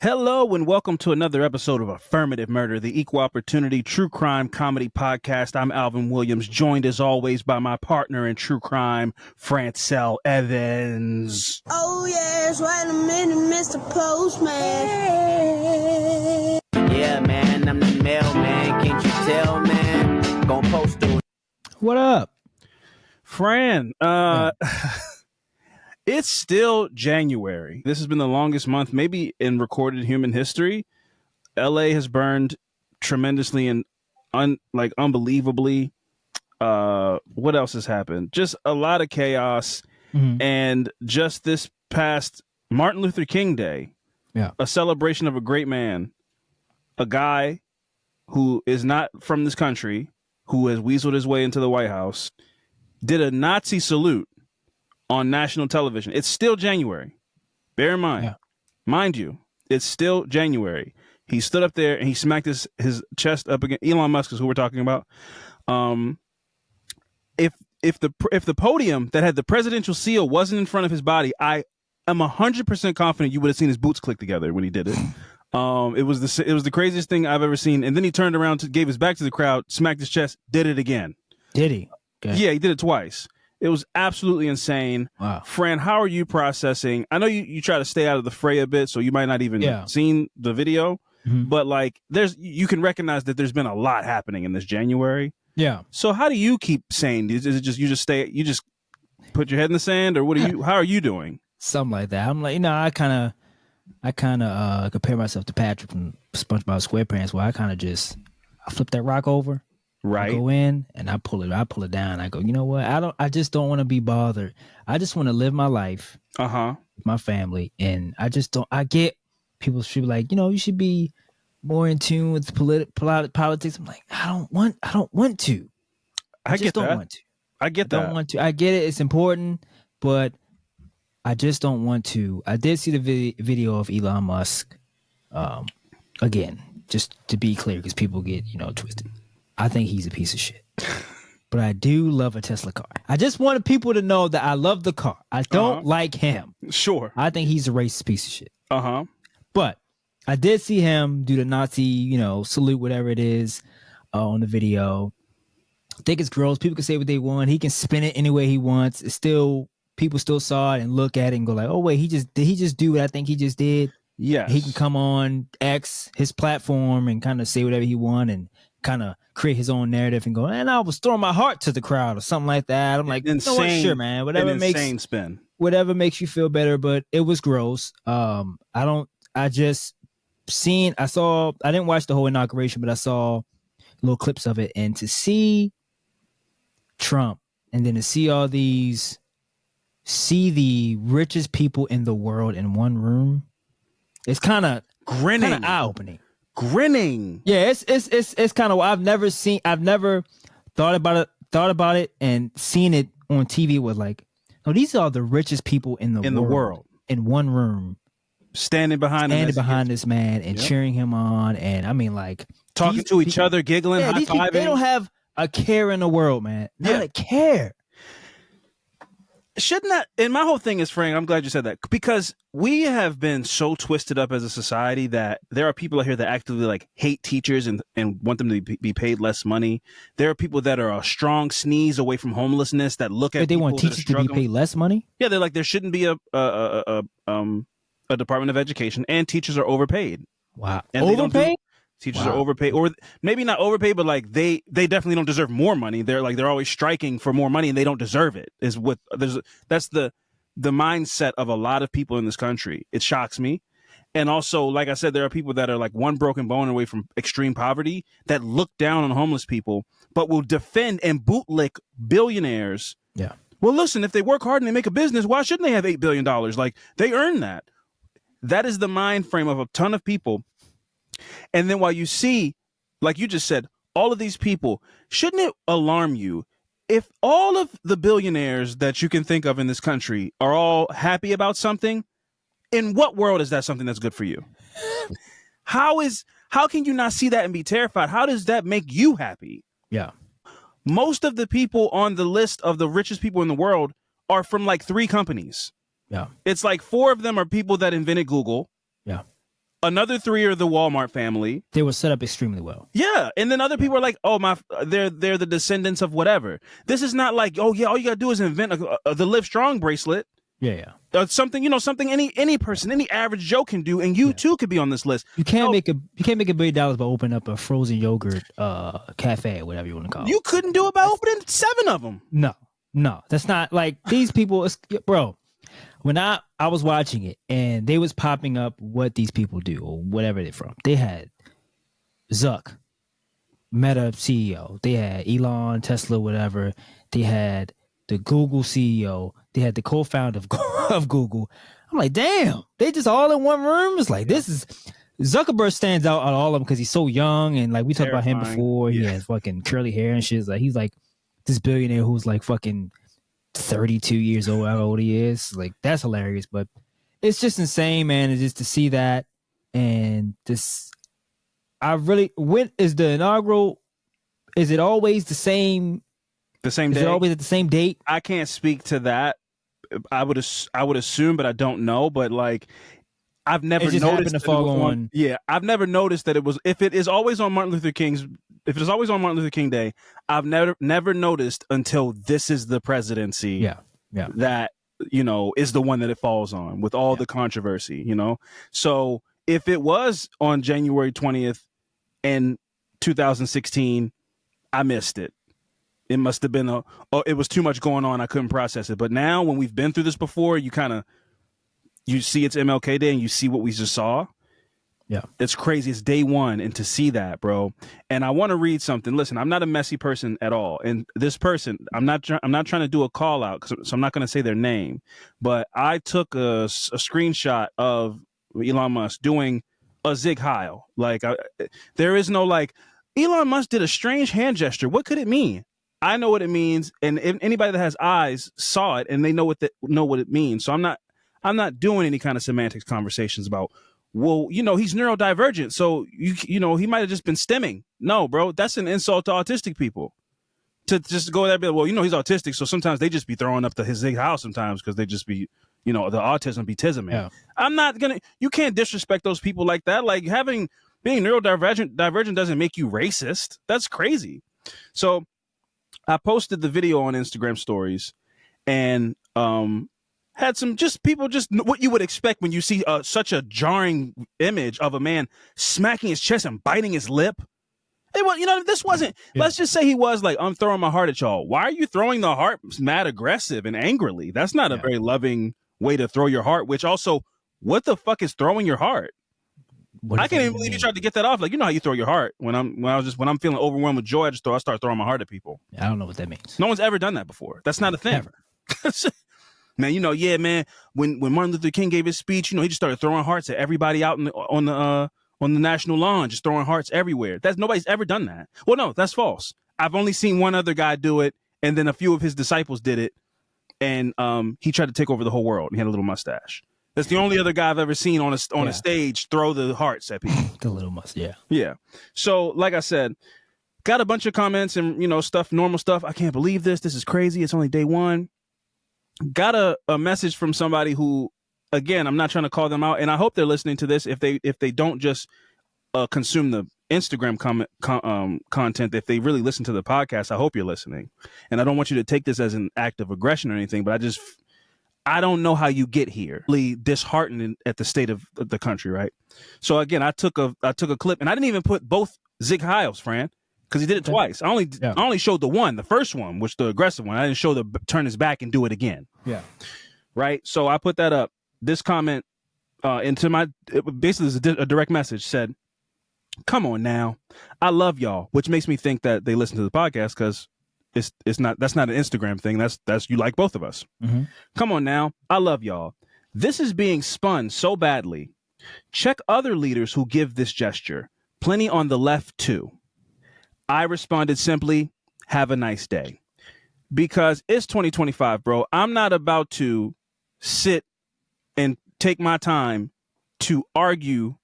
Hello and welcome to another episode of Affirmative Murder, the equal opportunity true crime comedy podcast. I'm Alvin Williams, joined as always by my partner in true crime, Francel Evans. Oh yes, wait a minute, Mr. Postman. Yeah, man, I'm the mailman. Can't you tell, man? Gonna post it. What up? Fran, it's still January. This has been the longest month, maybe in recorded human history. LA has burned tremendously and unbelievably. What else has happened? Just a lot of chaos. Mm-hmm. And just this past Martin Luther King Day, a celebration of a great man, a guy who is not from this country, who has weaseled his way into the White House, did a Nazi salute on national television. It's still January. Bear in mind. Yeah. Mind you, it's still January. He stood up there and he smacked his chest up against Elon Musk is who we're talking about. If the podium that had the presidential seal wasn't in front of his body, I am 100% confident you would have seen his boots click together when he did it. It was the craziest thing I've ever seen. And then he turned around, gave his back to the crowd, smacked his chest, did it again. Did he? Okay. Yeah, he did it twice. It was absolutely insane. Wow. Fran, how are you processing? I know you try to stay out of the fray a bit, so you might not even seen the video, but like you can recognize that there's been a lot happening in this January. Yeah. So how do you keep sane? Is it just you just put your head in the sand, or how are you doing? Something like that. I'm like, I kind of compare myself to Patrick from SpongeBob SquarePants, where I flip that rock over. Right. I go in and I pull it down. I go, you know what? I just don't want to be bothered. I just want to live my life. With my family. And I get people should be like, you should be more in tune with politics. I'm like, I don't want to. I just don't want to. I get that. I don't want to. I get it. It's important, but I just don't want to. I did see the video of Elon Musk. Again, just to be clear, because people get, twisted. I think he's a piece of shit. But I do love a Tesla car. I just wanted people to know that I love the car. I don't like him. Sure. I think he's a racist piece of shit. Uh-huh. But I did see him do the Nazi, salute, whatever it is, on the video. I think it's gross. People can say what they want. He can spin it any way he wants. It's still, people still saw it and look at it and go like, oh wait, did he just do what I think he just did? Yes. He can come on X, his platform, and kind of say whatever he want and kind of create his own narrative and go, and I was throwing my heart to the crowd or something like that. I'm like, insane, you know what? Sure, man. Whatever makes you feel better, but it was gross. I didn't watch the whole inauguration, but I saw little clips of it, and to see Trump and then to see the richest people in the world in one room, it's kind of eye-opening. Grinning. Yeah, it's kind of, I've never thought about it and seen it on TV with like, oh, these are the richest people in the world in one room, standing behind this man and cheering him on, and I mean, like, talking to each other, giggling, high-fiving. They don't have a care in the world, man. Not a care. Shouldn't that? And my whole thing is, Frank, I'm glad you said that, because we have been so twisted up as a society that there are people out here that actively like hate teachers and want them to be paid less money. There are people that are a strong sneeze away from homelessness that look at. They want teachers to be paid less money. Yeah, they're like, there shouldn't be a Department of Education, and teachers are overpaid. Wow, and overpaid. Teachers are overpaid, or maybe not overpaid, but like they definitely don't deserve more money. They're always striking for more money, and they don't deserve it. That's the mindset of a lot of people in this country. It shocks me. And also, like I said, there are people that are like one broken bone away from extreme poverty that look down on homeless people, but will defend and bootlick billionaires. Yeah. Well, listen, if they work hard and they make a business, why shouldn't they have $8 billion? Like, they earn that. That is the mind frame of a ton of people. And then while you see, like you just said, all of these people, shouldn't it alarm you if all of the billionaires that you can think of in this country are all happy about something? In what world is that something that's good for you? How can you not see that and be terrified? How does that make you happy? Yeah. Most of the people on the list of the richest people in the world are from like 3 companies. Yeah. It's like 4 of them are people that invented Google. Yeah. Another 3 are the Walmart family. They were set up extremely well. Yeah, and then other people are like, "Oh my, they're the descendants of whatever." This is not like, "Oh yeah, all you gotta do is invent the Live Strong bracelet." Yeah. Something, something any person, any average Joe can do, and you too could be on this list. You can't make $1 billion by opening up a frozen yogurt cafe or whatever you want to call it. You couldn't do it by opening 7 of them. No, that's not like these people, bro. When I was watching it and they was popping up what these people do or whatever they're from, they had Zuck, Meta CEO, they had Elon, Tesla, whatever, they had the Google CEO, they had the co-founder of Google. I'm like, damn, they just all in one room. It's like, this is Zuckerberg stands out on all of them because he's so young, and like we talked about him before. He has fucking curly hair and shit. Like he's like this billionaire who's like fucking 32 years old, how old he is. Like, that's hilarious, but it's just insane, man. It's just to see that. And this, when is the inaugural? Is it always the same? The same day? Is it always at the same date? I can't speak to that. I would assume, but I don't know. But like, I've never noticed to fall on. Yeah, I've never noticed that it was. If it is always on Martin Luther King Day, I've never noticed until this is the presidency. Yeah. That is the one that it falls on with all the controversy. So if it was on January 20th in 2016, I missed it. It must have been it was too much going on. I couldn't process it. But now, when we've been through this before, you see it's MLK Day and you see what we just saw. Yeah. It's crazy. It's day one. And to see that, bro. And I want to read something. Listen, I'm not a messy person at all. And this person, I'm not trying to do a call out, so I'm not going to say their name. But I took a screenshot of Elon Musk doing a Zig Heil. Like, there is no like, Elon Musk did a strange hand gesture. What could it mean? I know what it means. And if anybody that has eyes saw it and they know what it means. So I'm not doing any kind of semantics conversations about, well, he's neurodivergent, so he might have just been stimming. No, bro, that's an insult to autistic people. To just go there and be like, well, he's autistic, so sometimes they just be throwing up his Zig Heil sometimes because they just be, the autism be tizzing, man. Yeah. You can't disrespect those people like that. Like, being neurodivergent doesn't make you racist. That's crazy. So I posted the video on Instagram stories and had some people what you would expect when you see such a jarring image of a man smacking his chest and biting his lip. This wasn't, let's just say he was like, I'm throwing my heart at y'all. Why are you throwing the heart mad aggressive and angrily? That's not a very loving way to throw your heart, which also, what the fuck is throwing your heart? I can't even believe you tried to get that off. Like, how you throw your heart when I'm feeling overwhelmed with joy, I start throwing my heart at people. I don't know what that means. No one's ever done that before. That's not a thing. Never. Man, man, when Martin Luther King gave his speech, he just started throwing hearts at everybody out on the national lawn, just throwing hearts everywhere. Nobody's ever done that. Well, no, that's false. I've only seen one other guy do it, and then a few of his disciples did it, and he tried to take over the whole world. He had a little mustache. That's the only other guy I've ever seen on a stage throw the hearts at people. The little mustache, yeah. So, like I said, got a bunch of comments and stuff, normal stuff. I can't believe this. This is crazy. It's only day one. Got a message from somebody who, again, I'm not trying to call them out, and I hope they're listening to this. If they don't just consume the Instagram content, if they really listen to the podcast, I hope you're listening. And I don't want you to take this as an act of aggression or anything, but I don't know how you get here. Really disheartened at the state of the country, right? So again, I took a clip, and I didn't even put both Zig Heils, Fran, because he did it twice. I only showed the first one, which the aggressive one. I didn't show the turn his back and do it again. Yeah. Right. So I put that up. This comment basically is a direct message, said, "Come on now, I love y'all," which makes me think that they listen to the podcast because that's not an Instagram thing. That's you like both of us. Mm-hmm. Come on now, I love y'all. This is being spun so badly. Check other leaders who give this gesture. Plenty on the left too. I responded simply, have a nice day. Because it's 2025, bro. I'm not about to sit and take my time to argue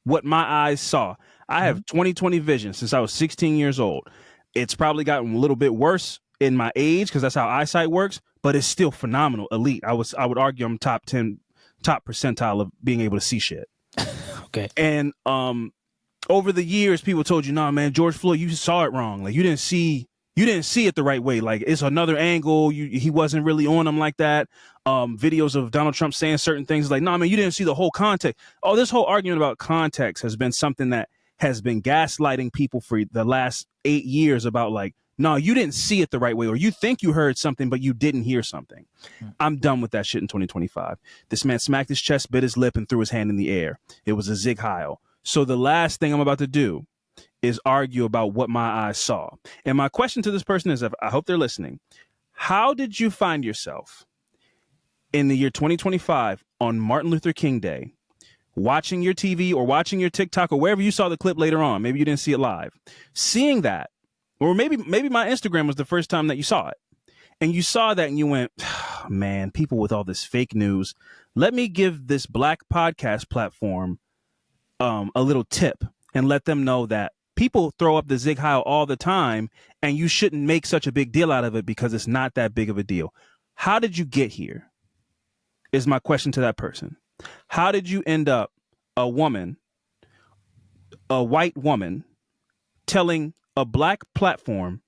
what my eyes saw. I have 20/20 vision since I was 16 years old. It's probably gotten a little bit worse in my age because that's how eyesight works, but it's still phenomenal, elite. I would argue I'm top percentile of being able to see shit. Okay. And over the years, people told you, "Nah, man, George Floyd, you saw it wrong. Like you didn't see it the right way. Like it's another angle. He wasn't really on him like that." Videos of Donald Trump saying certain things like, "Nah, man, you didn't see the whole context." Oh, this whole argument about context has been something that has been gaslighting people for the last 8 years about like, "No, you didn't see it the right way, or you think you heard something, but you didn't hear something." I'm done with that shit in 2025. This man smacked his chest, bit his lip, and threw his hand in the air. It was a Zig Heil. So the last thing I'm about to do is argue about what my eyes saw. And my question to this person is, I hope they're listening. How did you find yourself in the year 2025 on Martin Luther King Day, watching your TV or watching your TikTok or wherever you saw the clip later on? Maybe you didn't see it live. Seeing that, or maybe my Instagram was the first time that you saw it. And you saw that and you went, oh, man, people with all this fake news. Let me give this Black podcast platform a little tip and let them know that people throw up the Zig Heil all the time and you shouldn't make such a big deal out of it because it's not that big of a deal. How did you get here is my question to that person. How did you end up a white woman, telling a Black platform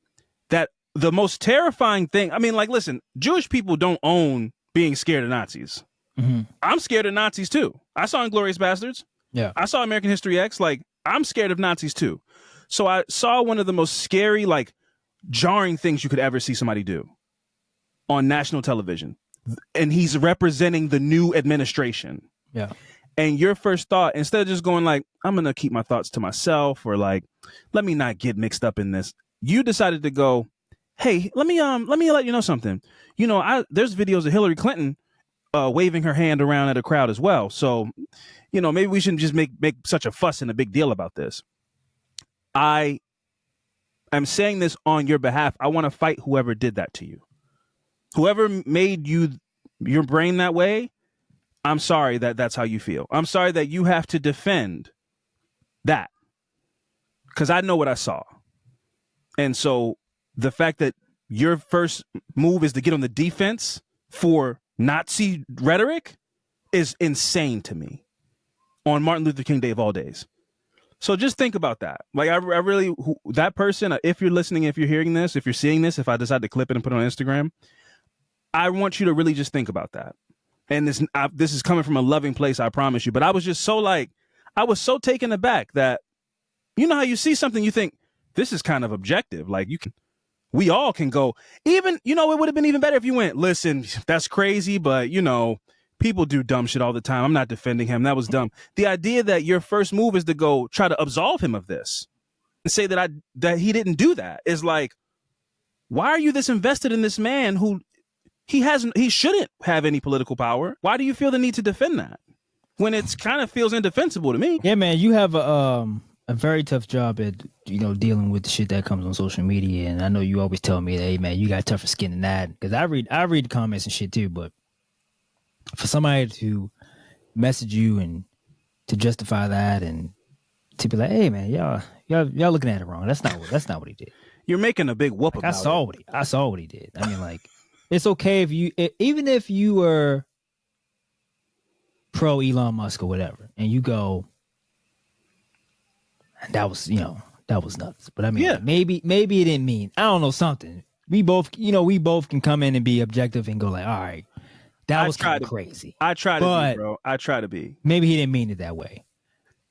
that the most terrifying thing, I mean, like, listen, Jewish people don't own being scared of Nazis. Mm-hmm. I'm scared of Nazis too. I saw Inglourious Bastards. Yeah. I saw American History X. Like, I'm scared of Nazis too. So I saw one of the most scary, like, jarring things you could ever see somebody do on national television. And he's representing the new administration. Yeah. And your first thought, instead of just going like, I'm going to keep my thoughts to myself, or like, let me not get mixed up in this, you decided to go, hey, let me let you know something. You know, there's videos of Hillary Clinton waving her hand around at a crowd as well. So, you know, maybe we shouldn't just make such a fuss and a big deal about this. I am saying this on your behalf. I want to fight whoever did that to you. Whoever made your brain that way, I'm sorry that that's how you feel. I'm sorry that you have to defend that, because I know what I saw. And so the fact that your first move is to get on the defense for Nazi rhetoric is insane to me on Martin Luther King Day of all days. So just think about that. Like, I really, that person, if you're listening, if you're hearing this, if you're seeing this, if I decide to clip it and put it on Instagram, I want you to really just think about that. And this is coming from a loving place, I promise you. But I was just so I was so taken aback that, you know how you see something, you think, this is kind of objective. Like, we all can go, even, you know, it would have been even better if you went, listen, that's crazy, but, you know, people do dumb shit all the time. I'm not defending him. That was dumb. The idea that your first move is to go try to absolve him of this and say that he didn't do that is like, why are you this invested in this man who he shouldn't have any political power? Why do you feel the need to defend that when it's kind of feels indefensible to me? Yeah, man, you have a very tough job at, you know, dealing with the shit that comes on social media. And I know you always tell me that, hey, man, you got tougher skin than that. Because I read the comments and shit too. But for somebody to message you and to justify that and to be like, hey, man, y'all looking at it wrong. That's not what he did. You're making a big whoop about it. I saw what he did. I mean, like, it's okay even if you were pro Elon Musk or whatever, and you go, that was nuts. But I mean, yeah. like, maybe it didn't mean, I don't know, something. We both can come in and be objective and go like, all right, that was kind of crazy. I try to be, bro. I try to be. Maybe he didn't mean it that way.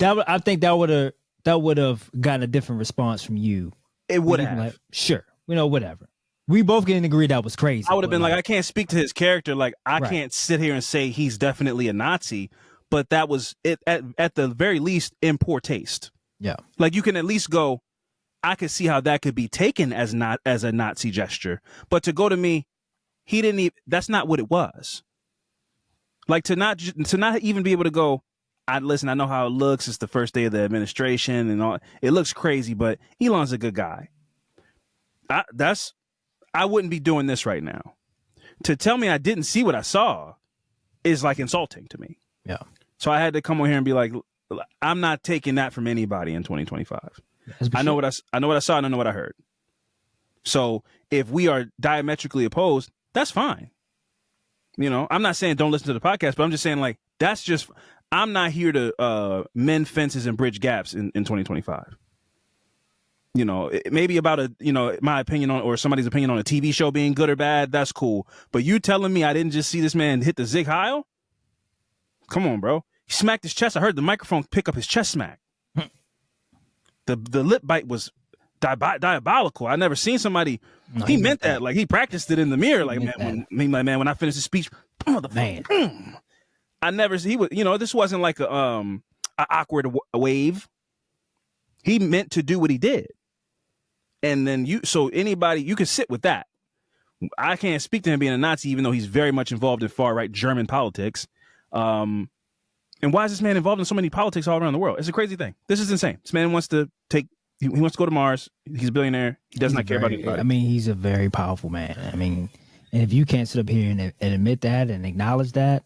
I think that would have gotten a different response from you. It would have. Like, sure, whatever. We both can agree that was crazy. I would have been like, I can't speak to his character. Like, I can't sit here and say he's definitely a Nazi, but that was it at the very least in poor taste. Yeah. Like, you can at least go, I could see how that could be taken as not as a Nazi gesture, but to go to me, he didn't even, that's not what it was. Like, to not even be able to go, I know how it looks. It's the first day of the administration and all. It looks crazy, but Elon's a good guy. I wouldn't be doing this right now. To tell me I didn't see what I saw is like insulting to me. Yeah. So I had to come over here and be like, I'm not taking that from anybody in 2025. I know what I saw and I know what I heard. So if we are diametrically opposed, that's fine. You know, I'm not saying don't listen to the podcast, but I'm just saying, like, That's just, I'm not here to mend fences and bridge gaps in 2025. You know, maybe about my opinion on, or somebody's opinion on a TV show being good or bad, that's cool. But you telling me I didn't just see this man hit the Zig Heil? Come on, bro. He smacked his chest. I heard the microphone pick up his chest smack. The lip bite was diabolical. I never seen somebody. No, he meant that. Like, he practiced it in the mirror. Like, man, when I finished the speech, man, I never. He was. This wasn't like a awkward wave. He meant to do what he did. And then so anybody, you can sit with that. I can't speak to him being a Nazi, even though he's very much involved in far right German politics. And why is this man involved in so many politics all around the world? It's a crazy thing. This is insane. This man wants to he wants to go to Mars. He's a billionaire. He does not care about anybody. I mean, he's a very powerful man. I mean, and if you can't sit up here and admit that and acknowledge that,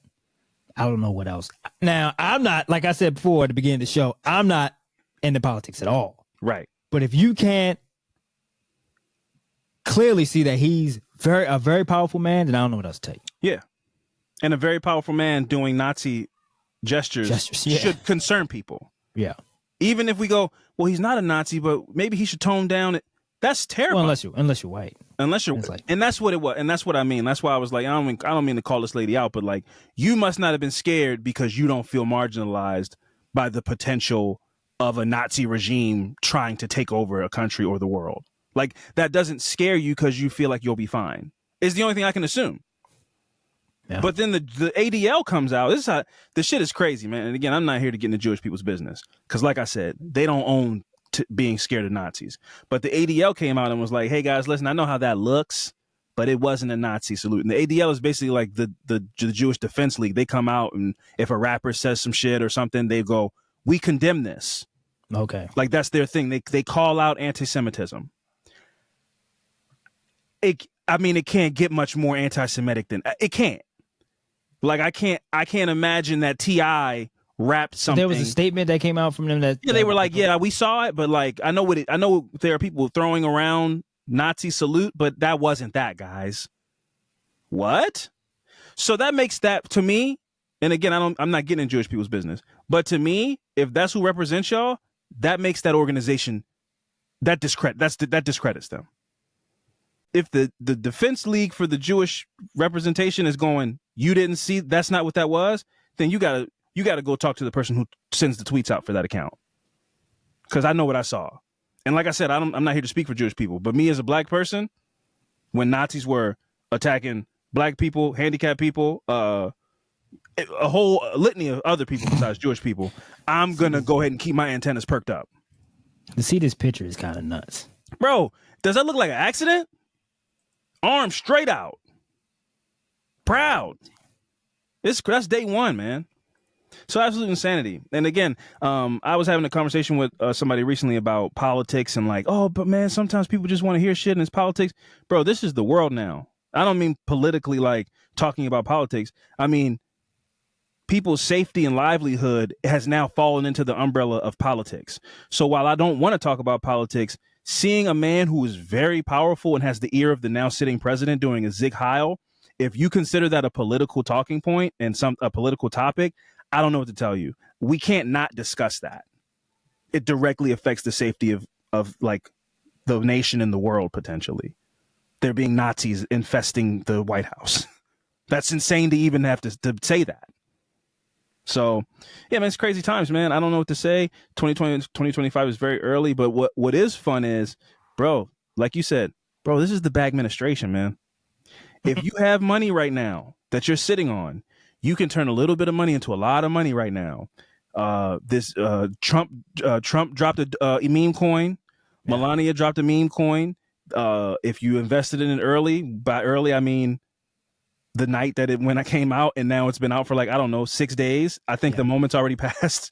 I don't know what else. Now, I'm not, like I said before at the beginning of the show, I'm not into politics at all. Right. But if you can't clearly see that he's a very powerful man, then I don't know what else to tell you. Yeah. And a very powerful man doing Nazi gestures should concern people. Yeah. Even if we go, well, he's not a Nazi, but maybe he should tone down it. That's terrible. Well, unless you're white. Unless you're white. And that's what it was. And that's what I mean. That's why I was like, I don't mean to call this lady out, but like, you must not have been scared because you don't feel marginalized by the potential of a Nazi regime trying to take over a country or the world. Like, that doesn't scare you because you feel like you'll be fine. Is the only thing I can assume. Yeah. But then the ADL comes out. The shit is crazy, man. And again, I'm not here to get into Jewish people's business because, like I said, they don't own being scared of Nazis. But the ADL came out and was like, hey, guys, listen, I know how that looks, but it wasn't a Nazi salute. And the ADL is basically like the Jewish Defense League. They come out, and if a rapper says some shit or something, they go, we condemn this. Okay. Like, that's their thing. They call out anti-Semitism. It can't get much more anti-Semitic than it can't. Like, I can't imagine that T.I. rapped something. There was a statement that came out from them that they were like, yeah, we saw it, but like, I know there are people throwing around Nazi salute, but that wasn't that, guys. What? So that makes that, to me, and again, I'm not getting in Jewish people's business, but to me, if that's who represents y'all, that makes that organization that discredits them. If the Defense League for the Jewish representation is going, you didn't see, that's not what that was, then you gotta go talk to the person who sends the tweets out for that account. Because I know what I saw. And like I said, I'm not here to speak for Jewish people, but me as a black person, when Nazis were attacking black people, handicapped people, a whole litany of other people besides Jewish people, I'm gonna go ahead and keep my antennas perked up. To see this picture is kind of nuts. Bro, does that look like an accident? Arm straight out. Proud. That's day one, man. So absolute insanity. And again, I was having a conversation with somebody recently about politics and like, oh, but man, sometimes people just want to hear shit and it's politics. Bro, this is the world now. I don't mean politically, like talking about politics. I mean, people's safety and livelihood has now fallen into the umbrella of politics. So while I don't want to talk about politics, seeing a man who is very powerful and has the ear of the now sitting president doing a Zig Heil, if you consider that a political talking point and a political topic, I don't know what to tell you. We can't not discuss that. It directly affects the safety of like the nation and the world, potentially. There being Nazis infesting the White House. That's insane to even have to say that. So, yeah, man, it's crazy times, man. I don't know what to say. 2025 is very early, but what is fun is, bro, like you said, bro, this is the bag administration, man. If you have money right now that you're sitting on, you can turn a little bit of money into a lot of money right now. Trump dropped a meme coin. Yeah. Melania dropped a meme coin. If you invested in it early, by early, I mean the night that when I came out, and now it's been out for like, I don't know, 6 days. I think the moment's already passed,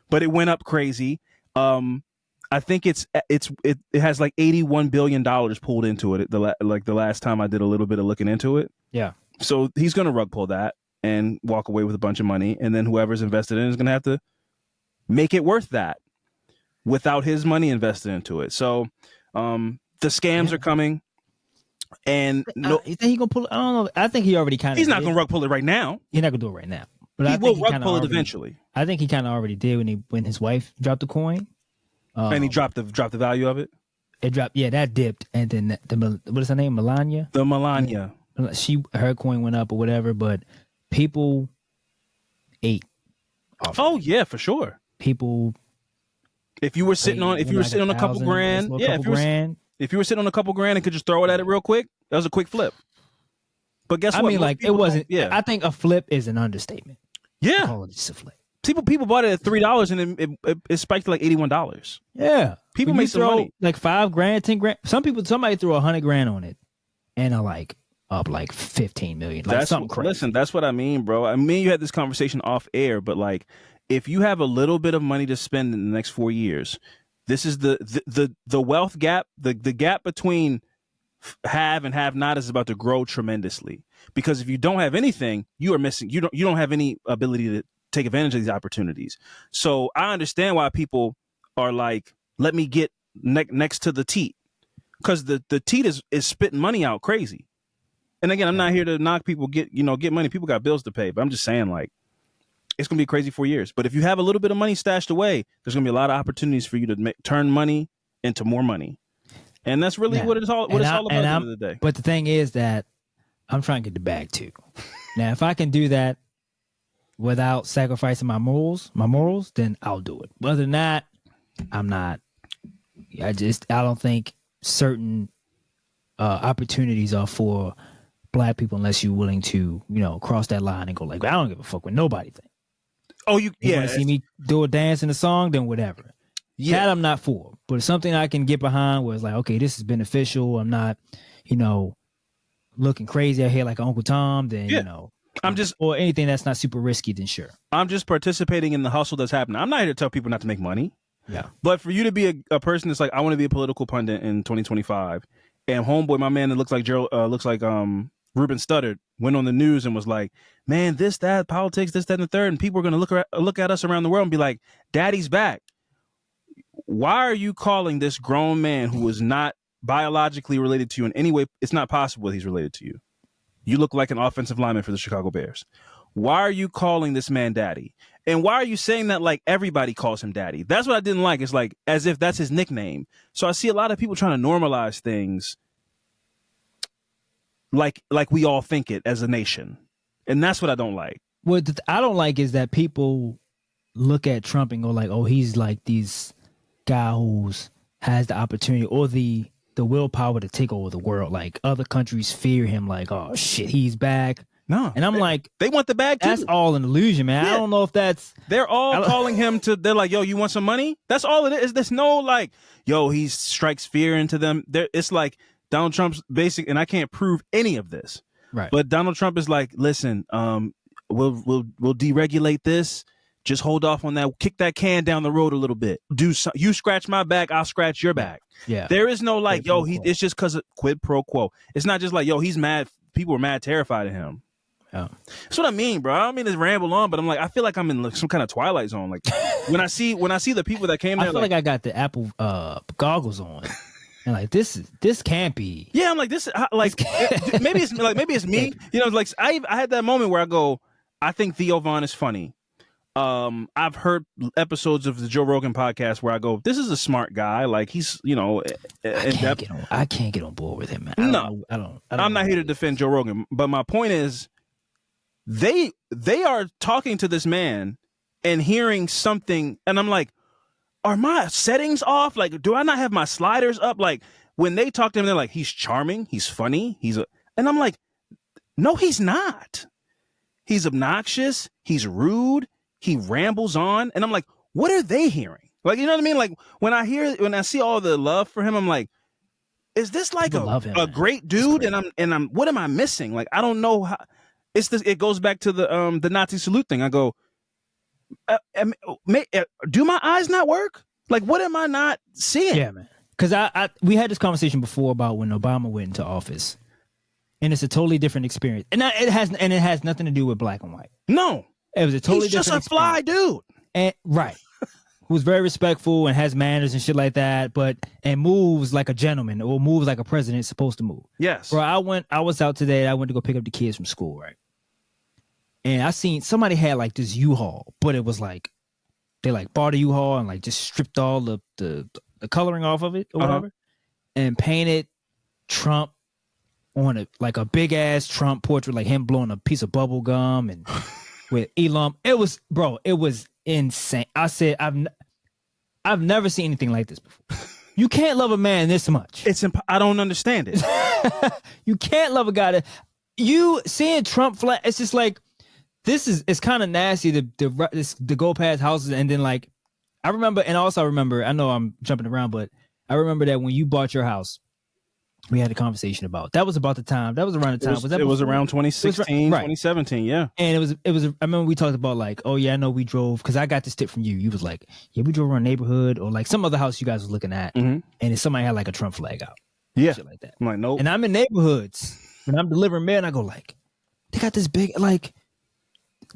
but it went up crazy. I think it has like $81 billion pulled into it. The last time I did a little bit of looking into it. Yeah. So he's going to rug pull that and walk away with a bunch of money. And then whoever's invested in it is going to have to make it worth that without his money invested into it. So the scams are coming. And you think he gonna pull it? I don't know. I think he already kind of. He's not gonna rug pull it right now. He's not gonna do it right now. But He I will think rug pull it eventually. I think he kind of already did when his wife dropped the coin. And he dropped the value of it. It dropped. Yeah, that dipped, and then what is her name? Melania. The Melania. Her coin went up or whatever, but people ate off. Oh yeah, for sure. People. If you were sitting on a couple grand, if you were sitting on a couple grand and could just throw it at it real quick, that was a quick flip. But guess what? I mean, like it wasn't. Yeah, I think a flip is an understatement. Yeah, call it just a flip. People bought it at $3 and it spiked to like $81. Yeah, people make some money. Like $5 grand, 10 grand. Somebody threw $100 grand on it, and are like up like 15 million. Like something crazy. Listen, that's what I mean, bro. I mean, you had this conversation off air, but like, if you have a little bit of money to spend in the next 4 years, this is the wealth gap. The gap between have and have not is about to grow tremendously. Because if you don't have anything, you are missing. You don't have any ability to take advantage of these opportunities. So I understand why people are like, let me get next to the teat, because the teat is spitting money out crazy. And again, I'm not here to knock people get money. People got bills to pay, but I'm just saying, like, it's gonna be crazy 4 years. But if you have a little bit of money stashed away, there's gonna be a lot of opportunities for you to turn money into more money, and that's really what it's all about at the end of the day. But the thing is that I'm trying to get the bag too. Now, if I can do that without sacrificing my morals, then I'll do it. Other than that, I'm not. I don't think certain opportunities are for Black people unless you're willing to, cross that line and go like, I don't give a fuck what nobody thinks. Oh, you want to see me do a dance in a song, then whatever. Yeah, that I'm not for. But it's something I can get behind where it's like, okay, this is beneficial. I'm not, looking crazy out here like Uncle Tom. Then I'm just, or anything that's not super risky. Then sure, I'm just participating in the hustle that's happening. I'm not here to tell people not to make money. Yeah, but for you to be a person that's like, I want to be a political pundit in 2025, and homeboy, my man that looks like Ruben Studdard, went on the news and was like, man, this, that, politics, this, that, and the third, and people are going to look at us around the world and be like, Daddy's back. Why are you calling this grown man who is not biologically related to you in any way? It's not possible that he's related to you. You look like an offensive lineman for the Chicago Bears. Why are you calling this man daddy? And why are you saying that like everybody calls him daddy? That's what I didn't like. It's like as if that's his nickname. So I see a lot of people trying to normalize things like we all think it as a nation. And that's what I don't like. What I don't like is that people look at Trump and go like, oh, he's like this guy who's has the opportunity or the willpower to take over the world. Like other countries fear him like, oh shit, he's back. No. And I'm like, they want the bag too. That's all an illusion, man. Yeah. I don't know if they're all calling him they're like, yo, you want some money? That's all it is. There's no like, yo, he strikes fear into them. It's like Donald Trump's basic, and I can't prove any of this. Right. But Donald Trump is like, listen, we'll deregulate this. Just hold off on that. Kick that can down the road a little bit. You scratch my back, I'll scratch your back. Yeah. There is no like, yo, it's just because of quid pro quo. It's not just like, yo, he's mad. People are mad, terrified of him. Yeah. That's what I mean, bro. I don't mean to ramble on, but I'm like, I feel like I'm in like some kind of Twilight Zone. Like when I see the people that came there, I feel like I got the Apple goggles on. And like this can't be. Yeah, I'm like this. Like maybe it's me. Like I had that moment where I go, I think Theo Von is funny. I've heard episodes of the Joe Rogan podcast where I go, this is a smart guy. Like he's I can't get on board with him, man. I'm not here to defend Joe Rogan, but my point is, they are talking to this man and hearing something, and I'm like, are my settings off? Like, do I not have my sliders up? Like, when they talk to him, they're like, he's charming, he's funny, and I'm like, no, he's not. He's obnoxious, he's rude, he rambles on, and I'm like, what are they hearing? Like, you know what I mean? Like, when I see all the love for him, I'm like, is this like a great dude? And I'm what am I missing? Like, I don't know how. It goes back to the Nazi salute thing. I go, do my eyes not work? Like, what am I not seeing? Yeah, man. Because we had this conversation before about when Obama went into office, and it's a totally different experience, and it has nothing to do with black and white. No, it was a totally different. He's just a fly dude, and right, who's very respectful and has manners and shit like that, and moves like a gentleman or moves like a president's supposed to move. Yes, bro. I was out today. I went to go pick up the kids from school, right? and I seen somebody had like this U-Haul, but it was like they like bought a U-Haul and like just stripped all the coloring off of it or whatever, and painted Trump on like a big ass Trump portrait, like him blowing a piece of bubble gum and with Elon. It was insane. I said I've never seen anything like this before. You can't love a man this much. I don't understand it. You can't love a guy that you seeing Trump flag. It's just like it's kind of nasty to go past houses and then like I remember, and also I remember, I know I'm jumping around, but I remember that when you bought your house, we had a conversation about that was about the time. That was around the time. It was around 2016, right. 2017, yeah. And it was I remember we talked about like, oh yeah, I know we drove, because I got this tip from you. You was like, yeah, we drove around a neighborhood or like some other house you guys was looking at, and then somebody had like a Trump flag out. Yeah. Shit like that. I'm like, nope. And I'm in neighborhoods when I'm delivering mail and I go like, they got this big, like,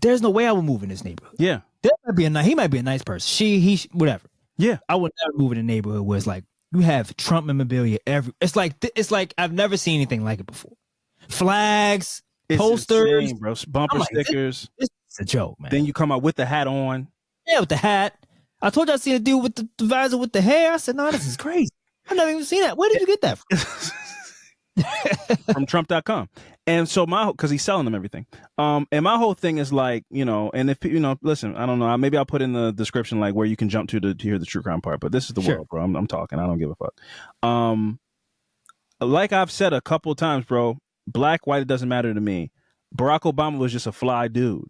there's no way I would move in this neighborhood. Yeah. He might be a nice person. He whatever. Yeah. I would never move in a neighborhood where it's like you have Trump memorabilia it's like I've never seen anything like it before. Flags, it's posters, insane, bro. Bumper stickers. This is a joke, man. Then you come out with the hat on. Yeah, with the hat. I told you I seen a dude with the visor with the hair. I said, no, this is crazy. I've never even seen that. Where did you get that from? From Trump.com. And so because he's selling them everything. And my whole thing is like, and if, listen, I don't know, maybe I'll put in the description, like where you can jump to hear the true crime part, but this is the world, bro. I'm talking. I don't give a fuck. Like I've said a couple times, bro, black, white, it doesn't matter to me. Barack Obama was just a fly dude.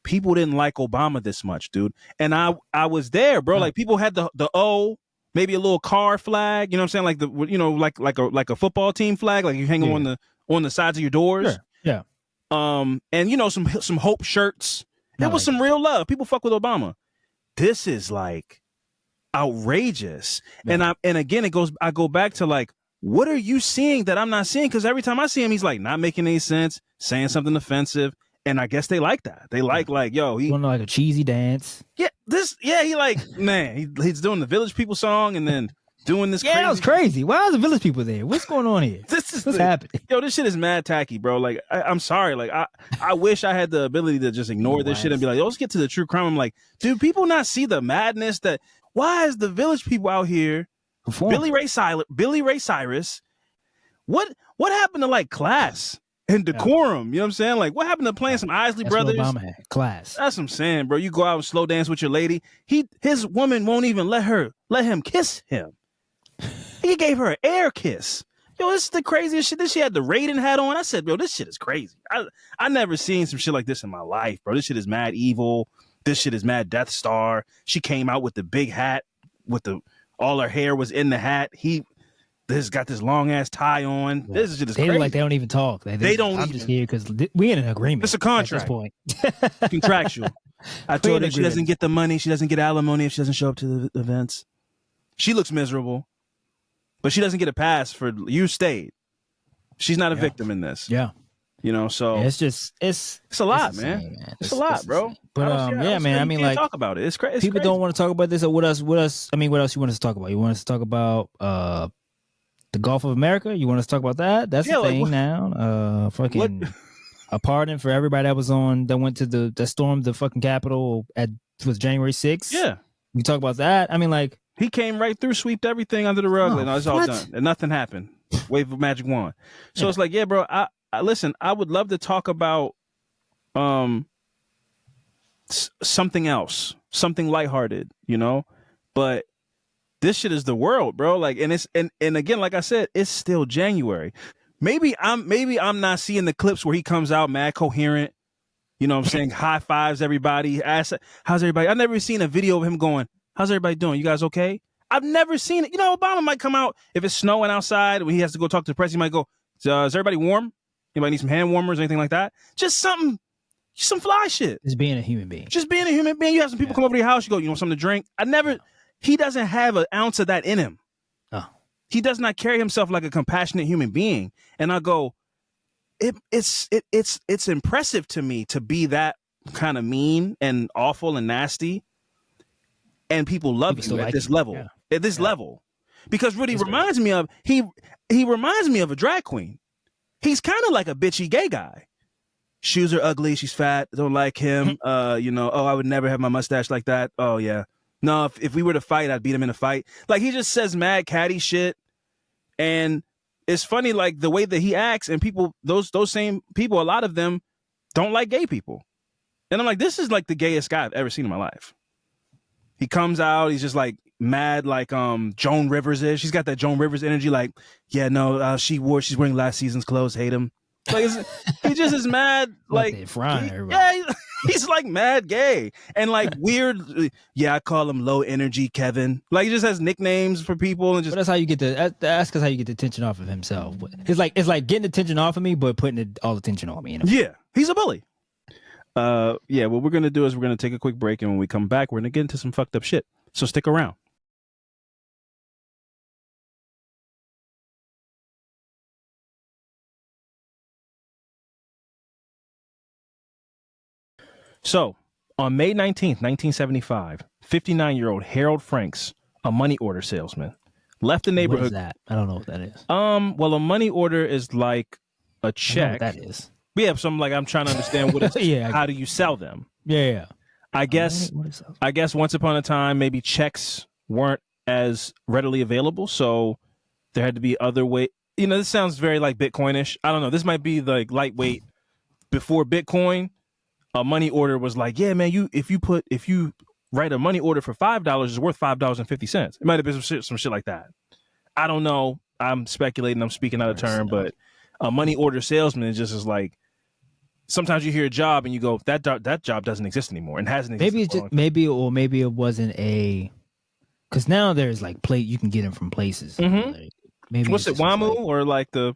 People didn't like Obama this much, dude. And I was there, bro. Like people had the O, maybe a little car flag, you know what I'm saying? Like like a football team flag, like you hang them on the sides of your doors. Sure. Yeah. And some hope shirts. It was some real love. People fuck with Obama. This is like outrageous. Yeah. And again, I go back to like, what are you seeing that I'm not seeing? Because every time I see him, he's like not making any sense, saying something offensive. And I guess they like that. They like, yo, he doing like a cheesy dance. Yeah, he like, man, he's doing the Village People song and then doing this. Yeah, that was crazy. Why are the Village People there? What's going on here? What's happening? Yo, this shit is mad tacky, bro. Like, I'm sorry. Like, I wish I had the ability to just ignore this shit and be like, yo, let's get to the true crime. I'm like, dude, people not see the madness that, why is the Village People out here? Billy Ray Cyrus. What happened to like class and decorum? You know what I'm saying? Like, what happened to playing some Isley Brothers? What Obama had. Class. That's what I'm saying, bro. You go out and slow dance with your lady. His woman won't even let him kiss him. He gave her an air kiss. Yo, this is the craziest shit. This she had the Raiden hat on. I said, bro, this shit is crazy. I never seen some shit like this in my life, bro. This shit is mad evil. This shit is mad Death Star. She came out with the big hat with all her hair was in the hat. This got this long ass tie on. Yeah. This is just crazy. Like they don't even talk. They don't. I'm just here because we in an agreement. It's a contract. At this point. Contractual. I told her she doesn't get the money. She doesn't get alimony if she doesn't show up to the events. She looks miserable, but she doesn't get a pass for you stayed. She's not a victim in this. Yeah. So it's a lot, man. It's a lot, bro. But man. I mean, like, talk about it. It's crazy. People don't want to talk about this. Or what else? I mean, what else you want us to talk about? You want us to talk about the Gulf of America? You want us to talk about that? That's the thing now. Fucking a pardon for everybody that went to that stormed the fucking Capitol was January 6th. Yeah. We talk about that. I mean, like, he came right through, sweeped everything under the rug, and it's all done, and nothing happened. Wave of magic wand. So it's like, yeah, bro. I listen. I would love to talk about something else, something lighthearted, but this shit is the world, bro. Like, and it's and again, like I said, it's still January. Maybe I'm not seeing the clips where he comes out mad coherent. You know what I'm saying? High fives everybody. How's everybody? I've never seen a video of him going, how's everybody doing? You guys okay? I've never seen it. Obama might come out if it's snowing outside when he has to go talk to the press. He might go, is everybody warm? Anybody need some hand warmers or anything like that? Just some fly shit. Just being a human being. You have some people come over to your house. You go, you want something to drink? He doesn't have an ounce of that in him. Oh. He does not carry himself like a compassionate human being. And I go, it's impressive to me to be that kind of mean and awful and nasty. And people love you at this level. Yeah. At this level. Because what he reminds me of, he reminds me of a drag queen. He's kind of like a bitchy gay guy. shoes are ugly. She's fat. Don't like him. Oh, I would never have my mustache like that. Oh yeah. No, if we were to fight, I'd beat him in a fight. Like he just says mad catty shit, and it's funny like the way that he acts, and people, those same people, a lot of them don't like gay people, and I'm like, this is like the gayest guy I've ever seen in my life. He comes out, he's just like mad, like Joan Rivers is. She's got that Joan Rivers energy. Like, yeah, no, she's wearing last season's clothes. Hate him. Like he just is mad. Like he's like mad gay and like weird. Yeah, I call him low energy Kevin. Like he just has nicknames for people and just. But that's how you get that's how you get the attention off of himself. It's like getting attention off of me, but putting all the attention on me. Yeah, he's a bully. Yeah, what we're gonna do is we're gonna take a quick break, and when we come back, we're gonna get into some fucked up shit. So stick around. So, on May 19th, 1975, 59-year-old Harold Franks, a money order salesman, left the neighborhood. What is that? I don't know what that is. Well, a money order is like a check. That is. Yeah, so I'm trying to understand what it's. Yeah. How do you sell them? Yeah. I guess once upon a time, maybe checks weren't as readily available, so there had to be other way. This sounds very like Bitcoinish. I don't know. This might be like lightweight. Before Bitcoin, a money order was like, yeah, man, if you write a money order for $5, it's worth $5.50. It might have been some shit like that. I don't know. I'm speculating. I'm speaking out of turn, but a money order salesman is just like. Sometimes you hear a job and you go, that job doesn't exist anymore and hasn't existed. Maybe it wasn't because now there's like you can get them from places. Mm-hmm. Like, maybe what's it, WAMU or like the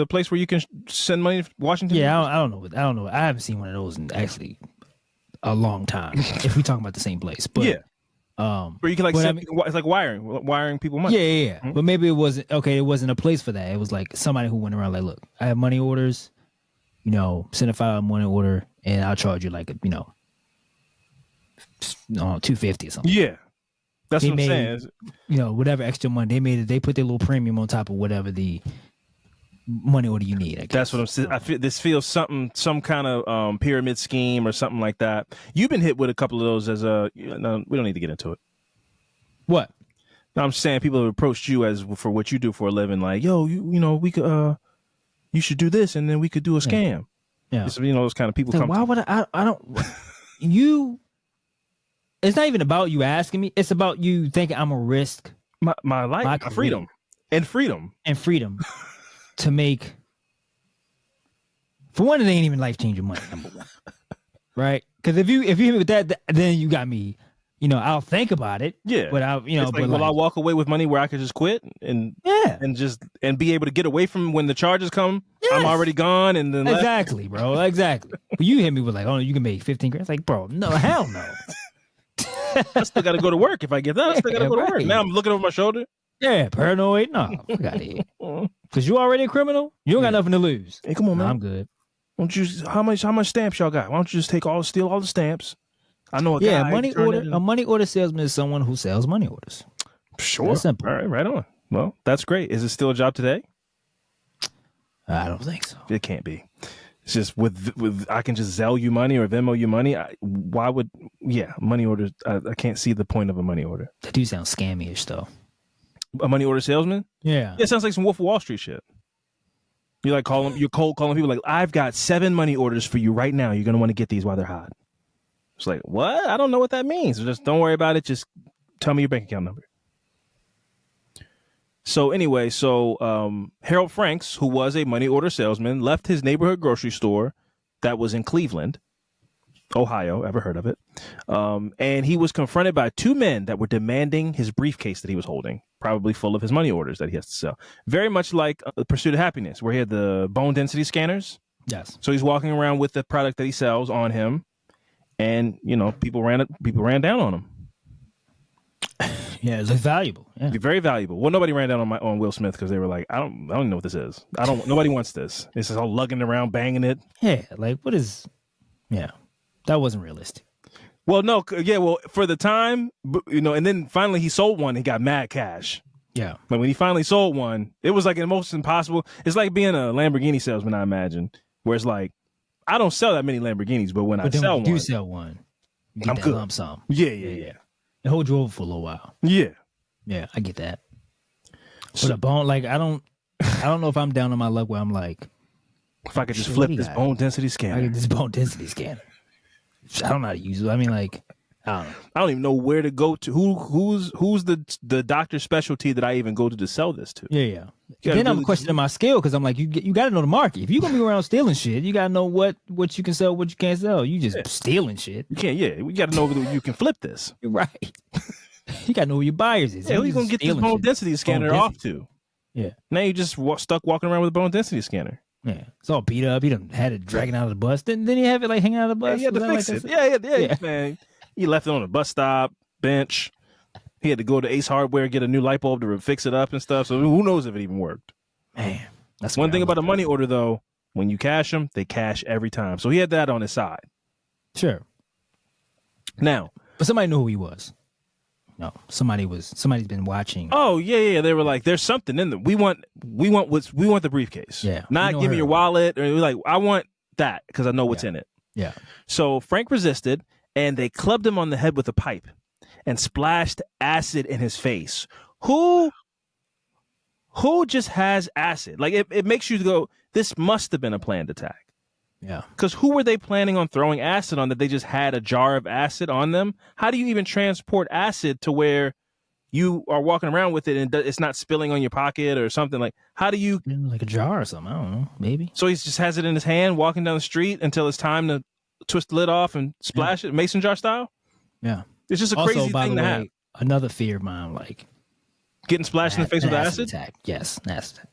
place where you can send money to Washington? Yeah, I don't know. I haven't seen one of those in actually a long time. If we talking about the same place, but yeah, where you can like send, it's like wiring people money. Yeah. Mm-hmm. But maybe it wasn't okay. It wasn't a place for that. It was like somebody who went around like, look, I have money orders. Send a $5 order, and I'll charge you like $250 or something. Yeah, that's what I'm saying. Whatever extra money they put their little premium on top of whatever the money order you need. I guess. That's what I'm saying. I feel this feels some kind of pyramid scheme or something like that. You've been hit with a couple of those as no, we don't need to get into it. What? No, I'm saying people have approached you as for what you do for a living, like, yo, we could you should do this, and then we could do a scam. Yeah. Those kind of people come. Why would I don't. You. It's not even about you asking me. It's about you thinking I'm a risk my life, my freedom, and freedom to make. For one, it ain't even life changing money. Number one, right? Because if you hit me with that, then you got me. I'll think about it. Yeah. But will I walk away with money where I could just quit and be able to get away from when the charges come? Yes. I'm already gone. And then exactly, bro. Exactly. But you hit me with like, oh, you can make 15 grand. It's like, bro, no, hell no. I still got to go to work. If I get that, I still got to go to work. Now I'm looking over my shoulder. Yeah, paranoid. No, fuck out of here. Because you already a criminal. You don't got nothing to lose. Hey, come on, man. I'm good. How much stamps y'all got? Why don't you just steal all the stamps? I know a guy. A money order salesman is someone who sells money orders. Sure. That's simple. All right on. Well, that's great. Is it still a job today? I don't think so. It can't be. It's just with I can just Zelle you money or Venmo you money. Money orders. I can't see the point of a money order. That do sound scammy-ish though. A money order salesman? Yeah. It sounds like some Wolf of Wall Street shit. You're cold calling people like, I've got 7 money orders for you right now. You're gonna want to get these while they're hot. It's like, what? I don't know what that means. Just don't worry about it. Just tell me your bank account number. So anyway, Harold Franks, who was a money order salesman, left his neighborhood grocery store that was in Cleveland, Ohio. Ever heard of it? And he was confronted by 2 men that were demanding his briefcase that he was holding, probably full of his money orders that he has to sell. Very much like The Pursuit of Happiness, where he had the bone density scanners. Yes. So he's walking around with the product that he sells on him. And people ran down on him. Yeah, it looks valuable. Yeah, very valuable. Well, nobody ran down on Will Smith because they were like, I don't know what this is. Nobody wants this. This is all lugging around, banging it. Yeah, like what is? Yeah, that wasn't realistic. Well, no, yeah, well for the time, and then finally he sold one. And got mad cash. Yeah, but when he finally sold one, it was like the most impossible. It's like being a Lamborghini salesman, I imagine, where it's like, I don't sell that many Lamborghinis, but when I then sell when you one, do sell one, you get I'm that good. lump sum. Yeah. It holds you over for a little while. Yeah. Yeah, I get that. So- But a bone, like I don't know if I'm down on my luck where I'm like, If I could just shit, flip what do you this got? bone density I scanner. get this bone density scanner. I don't know how to use it. I mean, like, I don't know. I don't even know where to go to. Who's the doctor's specialty that I even go to sell this to? Yeah. gotta Then I'm really questioning my skill because I'm like, you got to know the market. If you're gonna be around stealing shit, you got to know what you can sell, what you can't sell. You just stealing shit. You can't. Yeah, we got to know whether you can flip this. You're right. You got to know who your buyers is. Yeah, who you gonna get this bone density scanner off to? Yeah. Now you just stuck walking around with a bone density scanner. Yeah, it's all beat up. He done had it dragging out of the bus. Then he have it like hanging out of the bus. Yeah, he had to Was fix that it. like Yeah, man. He left it on a bus stop bench. He had to go to Ace Hardware, get a new light bulb to fix it up and stuff. So who knows if it even worked? Man, that's One thing about a money order though, when you cash them, they cash every time. So he had that on his side. Sure. Now, But somebody knew who he was. No, somebody's been watching. oh yeah. They were like, "There's something in them. We want the briefcase. Yeah, not we know give me her. your wallet or like I want that because I know what's in it." Yeah. So Frank resisted, and they clubbed him on the head with a pipe and splashed acid in his face. Who just has acid? Like it makes you go, this must have been a planned attack. Yeah. Because who were they planning on throwing acid on that they just had a jar of acid on them? How do you even transport acid to where you are walking around with it and it's not spilling on your pocket or something? Like, how do you... Like a jar or something. I don't know. Maybe. So he just has it in his hand walking down the street until it's time to twist the lid off and splash it, mason jar style? Yeah. It's just a Also, crazy by thing the to way, have. another fear of mine, like Getting splashed in the face with acid? attack. Yes, an acid attack.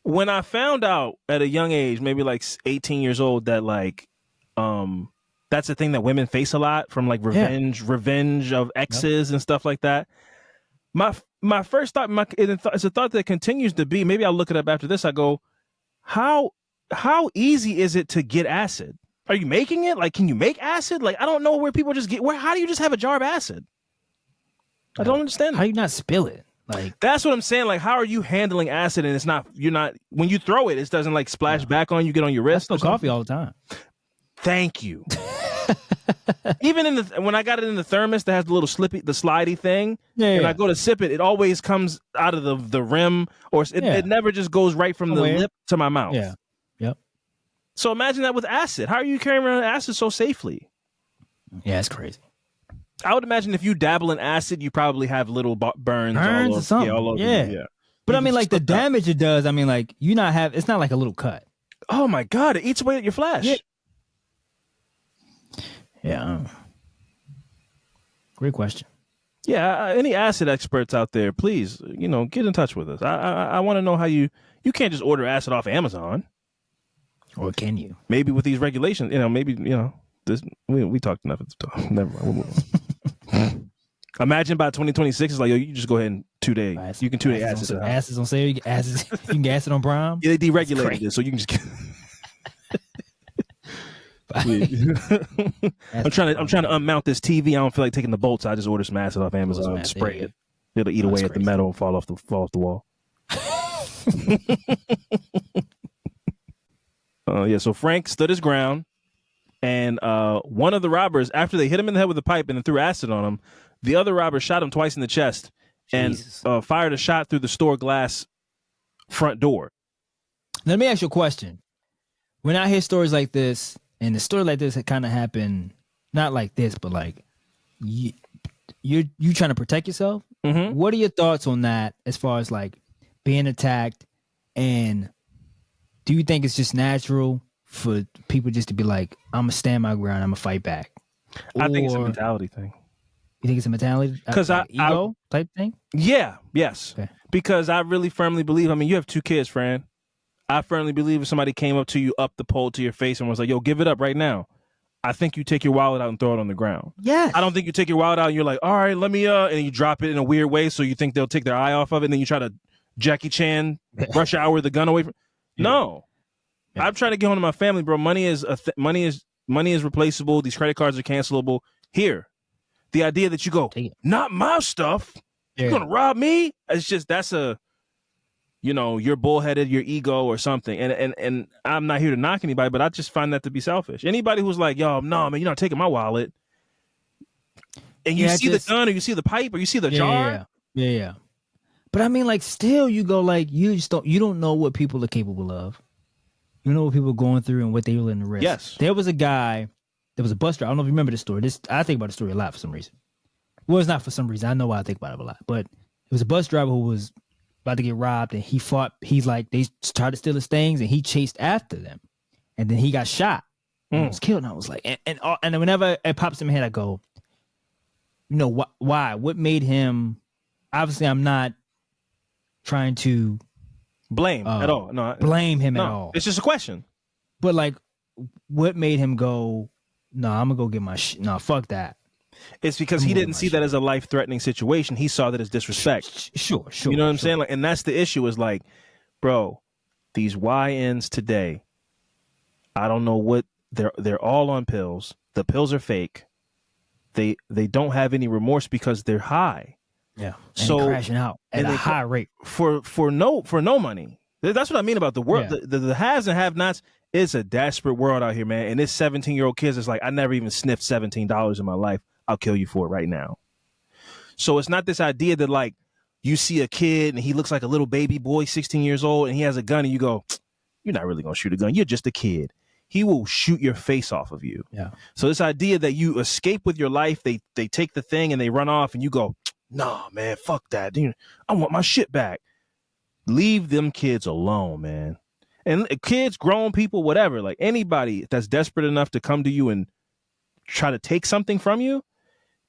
When I found out at a young age, maybe like 18 years old, that like that's a thing that women face a lot from like revenge of exes and stuff like that. My first thought, it's a thought that continues to be, maybe I'll look it up after this. I go, how easy is it to get acid? Are you making it? Like, can you make acid? Like, I don't know where people just get, how do you just have a jar of acid? I don't understand. How do you not spill it? Like, that's what I'm saying. Like, how are you handling acid and when you throw it, it doesn't like splash back on you, get on your wrist? I spill coffee all the time. Thank you. Even when I got it in the thermos that has the little slidey thing, and I go to sip it, it always comes out of the rim, or it never just goes right from the lip to my mouth. Yeah. Yep. So imagine that with acid. How are you carrying around acid so safely? Yeah, it's crazy. I would imagine if you dabble in acid, you probably have little burns all Or over. something. Yeah, all over. Yeah. But I mean, like the damage it does. I mean, like it's not like a little cut. Oh my God! It eats away at your flesh. Yeah. Great question. Yeah, any acid experts out there, please, get in touch with us. I want to know how you can't just order acid off Amazon. Or can you? Maybe with these regulations, maybe, this we talked enough at the time. Never mind. We'll move on. Imagine by 2026, it's like, yo, you just go ahead and 2 day. You can 2 day acid. Acid's on sale. You can get acid on Prime. Yeah, they deregulated it, so you can just get I'm trying to unmount this TV. I don't feel like taking the bolts. I just order some acid off Amazon and spray it. It'll eat away at the metal and fall off the wall. So Frank stood his ground, and one of the robbers, after they hit him in the head with a pipe and then threw acid on him, the other robber shot him twice in the chest and fired a shot through the store glass front door. Let me ask you a question. When I hear stories like this, and a story like this had kind of happened, not like this, but like you trying to protect yourself. Mm-hmm. What are your thoughts on that as far as like being attacked? And do you think it's just natural for people just to be like, I'm going to stand my ground, I'm going to fight back? I think it's a mentality thing. You think it's a mentality? Because ego type thing? Yeah, yes. Okay. Because I really firmly believe, you have 2 kids, Fran. I firmly believe if somebody came up to you up the pole to your face and was like, yo, give it up right now, I think you take your wallet out and throw it on the ground. Yes. I don't think you take your wallet out and you're like, all right, let me, and you drop it in a weird way so you think they'll take their eye off of it, and then you try to Jackie Chan, rush hour with the gun away from. No. Yeah. I'm trying to get home to my family, bro. Money is money is replaceable. These credit cards are cancelable. Here, the idea that you go, not my stuff, you're gonna rob me. It's just you know, you're bullheaded, your ego or something. And I'm not here to knock anybody, but I just find that to be selfish. Anybody who's like, yo, no, man, you're not taking my wallet. And you see the gun or you see the pipe or you see the jar. Yeah. But I mean, like, still you go like, you don't know what people are capable of. You know what people are going through and what they willing to risk. Yes. There was a guy, there was a bus driver. I don't know if you remember the story. I think about the story a lot for some reason. Well, it's not for some reason. I know why I think about it a lot. But it was a bus driver who was about to get robbed, and they tried to steal his things, and he chased after them. And then he got shot. And he was killed. And I was like, and whenever it pops in my head, I go, you know, why? What made him? Obviously, I'm not trying to blame at all. No, blame him at all. It's just a question. But like, what made him go, no, I'm gonna go get my no, fuck that. It's because he didn't see that as a life-threatening situation. He saw that as disrespect. Sure. You know what I'm saying? Like, and that's the issue is like, bro, these YNs today, I don't know what they're all on pills. The pills are fake. They don't have any remorse because they're high. Yeah. So crashing out at a high rate for no money. That's what I mean about the world. Yeah. The haves and have-nots. It's a desperate world out here, man. And this 17-year-old kids is like, I never even sniffed $17 in my life. I'll kill you for it right now. So it's not this idea that like you see a kid and he looks like a little baby boy, 16 years old, and he has a gun and you go, you're not really going to shoot a gun. You're just a kid. He will shoot your face off of you. Yeah. So this idea that you escape with your life, they take the thing and they run off and you go, nah, man, fuck that. I want my shit back. Leave them kids alone, man. And kids, grown people, whatever, like anybody that's desperate enough to come to you and try to take something from you,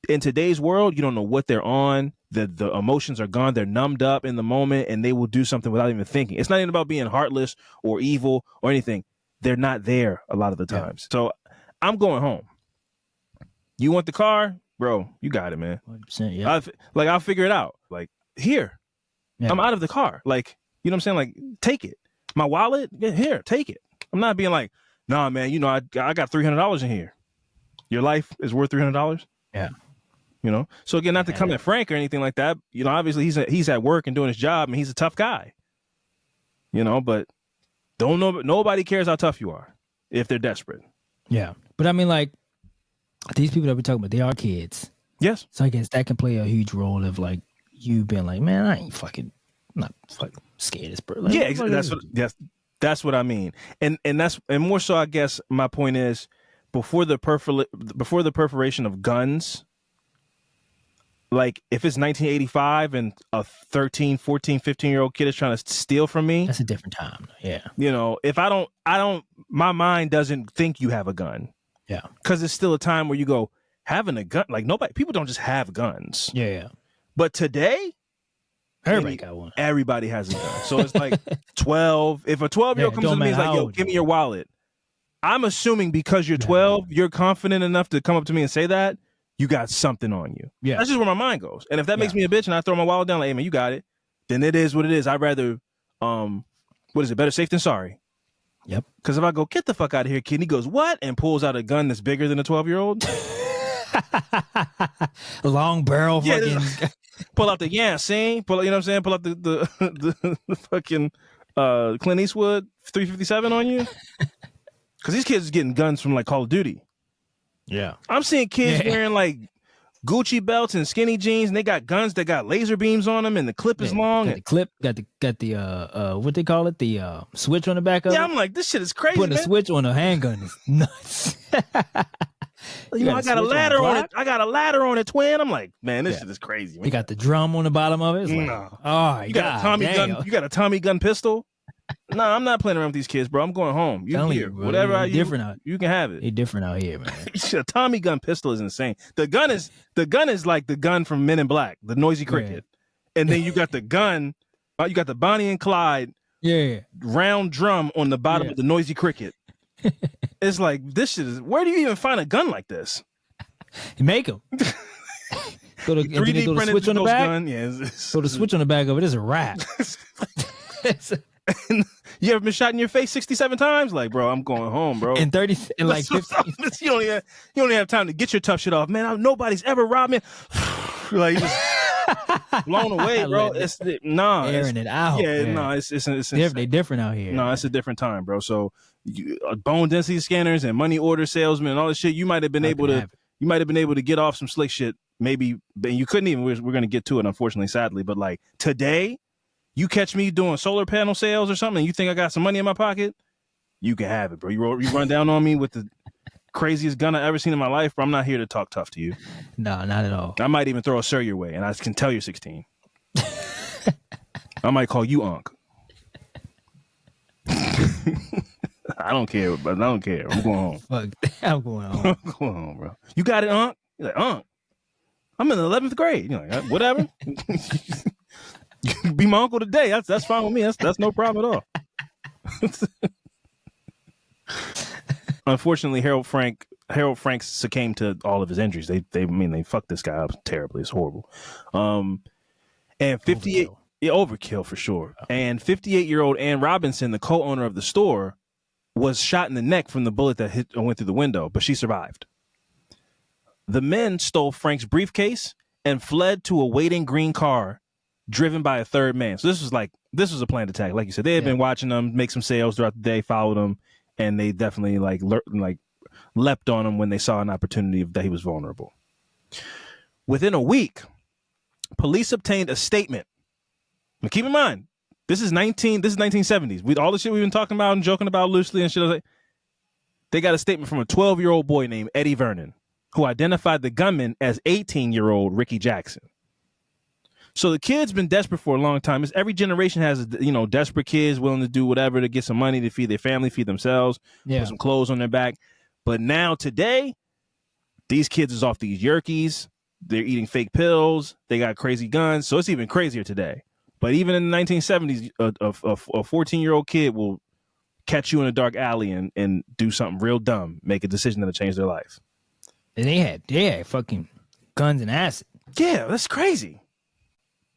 in today's world, you don't know what they're on. The emotions are gone. They're numbed up in the moment, and they will do something without even thinking. It's not even about being heartless or evil or anything. They're not there a lot of the times. Yeah. So I'm going home. You want the car? Bro, you got it, man. 100%, yeah. I'll figure it out. Like, here. Yeah. I'm out of the car. Like, you know what I'm saying? Like, take it. My wallet? Yeah, here, take it. I'm not being like, nah, man, you know, I got $300 in here. Your life is worth $300? Yeah. You know, so again, not to come at Frank or anything like that. You know, obviously he's at work and doing his job, and he's a tough guy. You know, but nobody cares how tough you are if they're desperate. Yeah, but I mean, like these people that we're talking about, they are kids. Yes. So I guess that can play a huge role of like you being like, man, I'm not fucking scared of this person. Like, yeah, that's what I mean, and more so. I guess my point is before the perforation of guns. Like, if it's 1985 and a 13, 14, 15-year-old kid is trying to steal from me. That's a different time. Yeah. You know, if my mind doesn't think you have a gun. Yeah. Because it's still a time where you go, having a gun, like people don't just have guns. Yeah. But today, everybody got one. Everybody has a gun. So it's like 12. If a 12-year-old comes to me and is like, yo, give me your wallet. I'm assuming because you're 12, you're confident enough to come up to me and say that. You got something on you. Yeah. That's just where my mind goes. And if that makes me a bitch and I throw my wallet down like, hey man, you got it, then it is what it is. I'd rather, what is it? Better safe than sorry. Yep. Because if I go, get the fuck out of here, kid, and he goes, what? And pulls out a gun that's bigger than a 12-year-old. Long barrel fucking. Pull out the scene. Pull out, you know what I'm saying? Pull out the fucking Clint Eastwood 357 on you. Because these kids are getting guns from like Call of Duty. Yeah. I'm seeing kids wearing like Gucci belts and skinny jeans, and they got guns that got laser beams on them, and the clip is long. Got the clip, got the what they call it, the switch on the back of it. Yeah, I'm like, this shit is crazy. Putting a switch on a handgun is nuts. You know, I got a ladder on it. I got a ladder on it, twin. I'm like, man, this shit is crazy. Man. You got the drum on the bottom of it. It's like, oh, you got a Tommy gun. You got a Tommy gun pistol. No, I'm not playing around with these kids, bro. I'm going home. You here, whatever you can have it. They different out here, man. A Tommy gun pistol is insane. The gun is like the gun from Men in Black, the noisy cricket, and then you got the gun. You got the Bonnie and Clyde, round drum on the bottom of the noisy cricket. It's like this shit is. Where do you even find a gun like this? You make them. Go to 3D printed switch on the back. Gun? So the switch on the back of it is a wrap. You ever been shot in your face 67 times? Like, bro, I'm going home, bro. In 15. You don't even have time to get your tough shit off, man. Nobody's ever robbed me. Like, blown away, bro. It's airing it out. Yeah, man. no, it's They different out here. No, man. it's a different time, bro. So, bone density scanners and money order salesmen and all this shit. You might have been able to get off some slick shit. Maybe, and you couldn't even. We're gonna get to it, unfortunately, sadly. But like today, you catch me doing solar panel sales or something, and you think I got some money in my pocket, you can have it, bro. You run down on me with the craziest gun I ever seen in my life, but I'm not here to talk tough to you. No, not at all. I might even throw a sir your way, and I can tell you're 16. I might call you Unc. I don't care, but I don't care. I'm going home. Fuck, I'm going home. I'm going home, bro. You got it, Unc? You're like, Unc, I'm in the 11th grade. You're like, whatever. You can be my uncle today. That's fine with me. That's no problem at all. Unfortunately, Harold Frank succumbed to all of his injuries. They fucked this guy up terribly. It's horrible. And 58 overkill for sure. And 58-year-old Ann Robinson, the co-owner of the store, was shot in the neck from the bullet that went through the window, but she survived. The men stole Frank's briefcase and fled to a waiting green car driven by a third man. So this was a planned attack. Like you said, they had been watching them make some sales throughout the day, followed them, and they definitely leapt on him when they saw an opportunity that he was vulnerable. Within a week, police obtained a statement. Now keep in mind, this is 1970s. All the shit we've been talking about and joking about loosely and shit. They got a statement from a 12-year-old boy named Eddie Vernon, who identified the gunman as 18-year-old Ricky Jackson. So the kid's been desperate for a long time. Every generation has, desperate kids willing to do whatever to get some money to feed their family, feed themselves, put some clothes on their back. But now today, these kids is off these yerkies. They're eating fake pills. They got crazy guns. So it's even crazier today. But even in the 1970s, a 14-year-old kid will catch you in a dark alley and do something real dumb, make a decision that'll change their life. And they had fucking guns and acid. Yeah, that's crazy.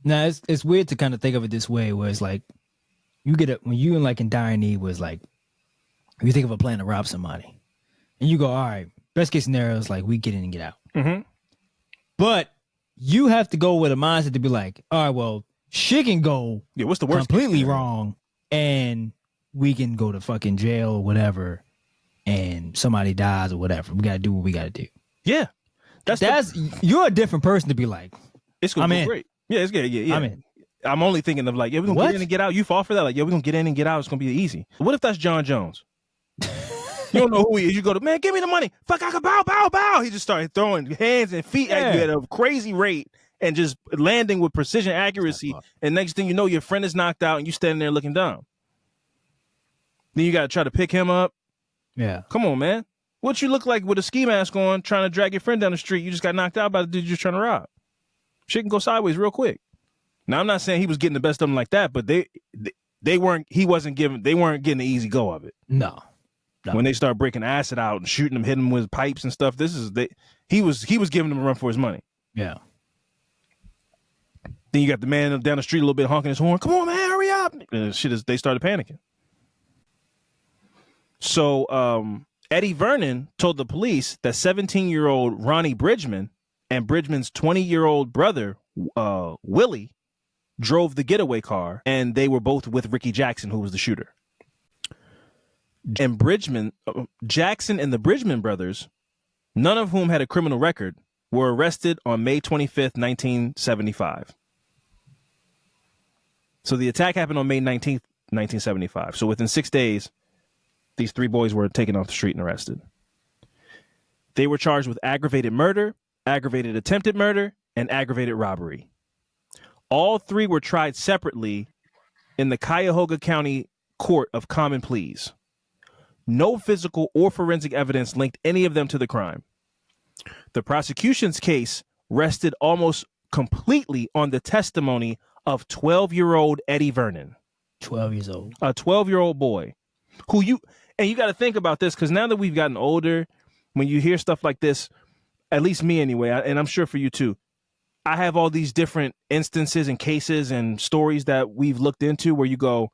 Now it's weird to kind of think of it this way, where it's like when you in dire need, was like you think of a plan to rob somebody, and you go, all right, best case scenario is like we get in and get out. Mm-hmm. But you have to go with a mindset to be like, all right, well, shit can go what's the worst completely wrong, and we can go to fucking jail or and somebody dies or whatever. We gotta do what we gotta do. Yeah, you're a different person to be like, it's gonna be great. Yeah, it's good. Yeah. I'm in. I'm only thinking of we're gonna get in and get out. You fall for that? We're gonna get in and get out. It's gonna be easy. What if that's John Jones? You don't know who he is. You go to, man, give me the money. Fuck, I can bow. He just started throwing hands and feet at you at a crazy rate and just landing with precision accuracy. And next thing you know, your friend is knocked out and you standing there looking dumb. Then you got to try to pick him up. Yeah. Come on, man. What you look like with a ski mask on trying to drag your friend down the street? You just got knocked out by the dude you're trying to rob. Shit can go sideways real quick. Now, I'm not saying he was getting the best of them like that, but they weren't getting an easy go of it. No. When they start breaking acid out and shooting him, hitting him with pipes and stuff, he was giving them a run for his money. Yeah. Then you got the man down the street a little bit honking his horn. Come on, man, hurry up. And they started panicking. So Eddie Vernon told the police that 17-year-old Ronnie Bridgman and Bridgman's 20-year-old brother, Willie, drove the getaway car, and they were both with Ricky Jackson, who was the shooter. And Jackson and the Bridgman brothers, none of whom had a criminal record, were arrested on May 25th, 1975. So the attack happened on May 19th, 1975. So within 6 days, these three boys were taken off the street and arrested. They were charged with aggravated murder, aggravated attempted murder, and aggravated robbery. All three were tried separately in the Cuyahoga County Court of Common Pleas. No physical or forensic evidence linked any of them to the crime. The prosecution's case rested almost completely on the testimony of 12-year-old Eddie Vernon. 12 years old. A 12-year-old boy you got to think about this, because now that we've gotten older, when you hear stuff like this, at least me anyway, and I'm sure for you too, I have all these different instances and cases and stories that we've looked into where you go,